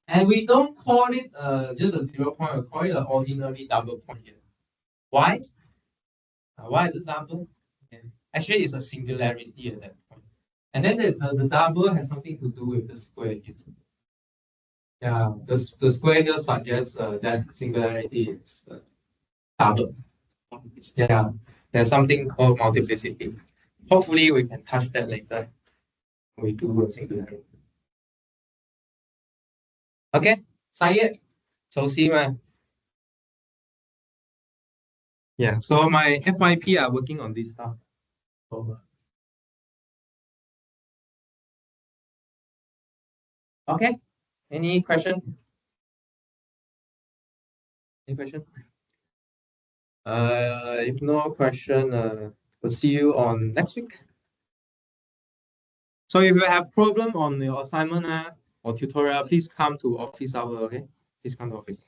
And we don't call it just a 0 point, we call it an ordinary double point here. Why? Why is it double? Okay. Actually, it's a singularity at that point. And then the double has something to do with the square here. Yeah, the square here suggests that singularity is double. Yeah, there's something called multiplicity. Hopefully, we can touch that later when we do a singularity. Okay, Syed, so see ma. Yeah, so my FYP are working on this stuff. Okay, any question? Any question? If no question, we'll see you on next week. So if you have problem on your assignment or tutorial, please come to office hour, okay? Please come to office.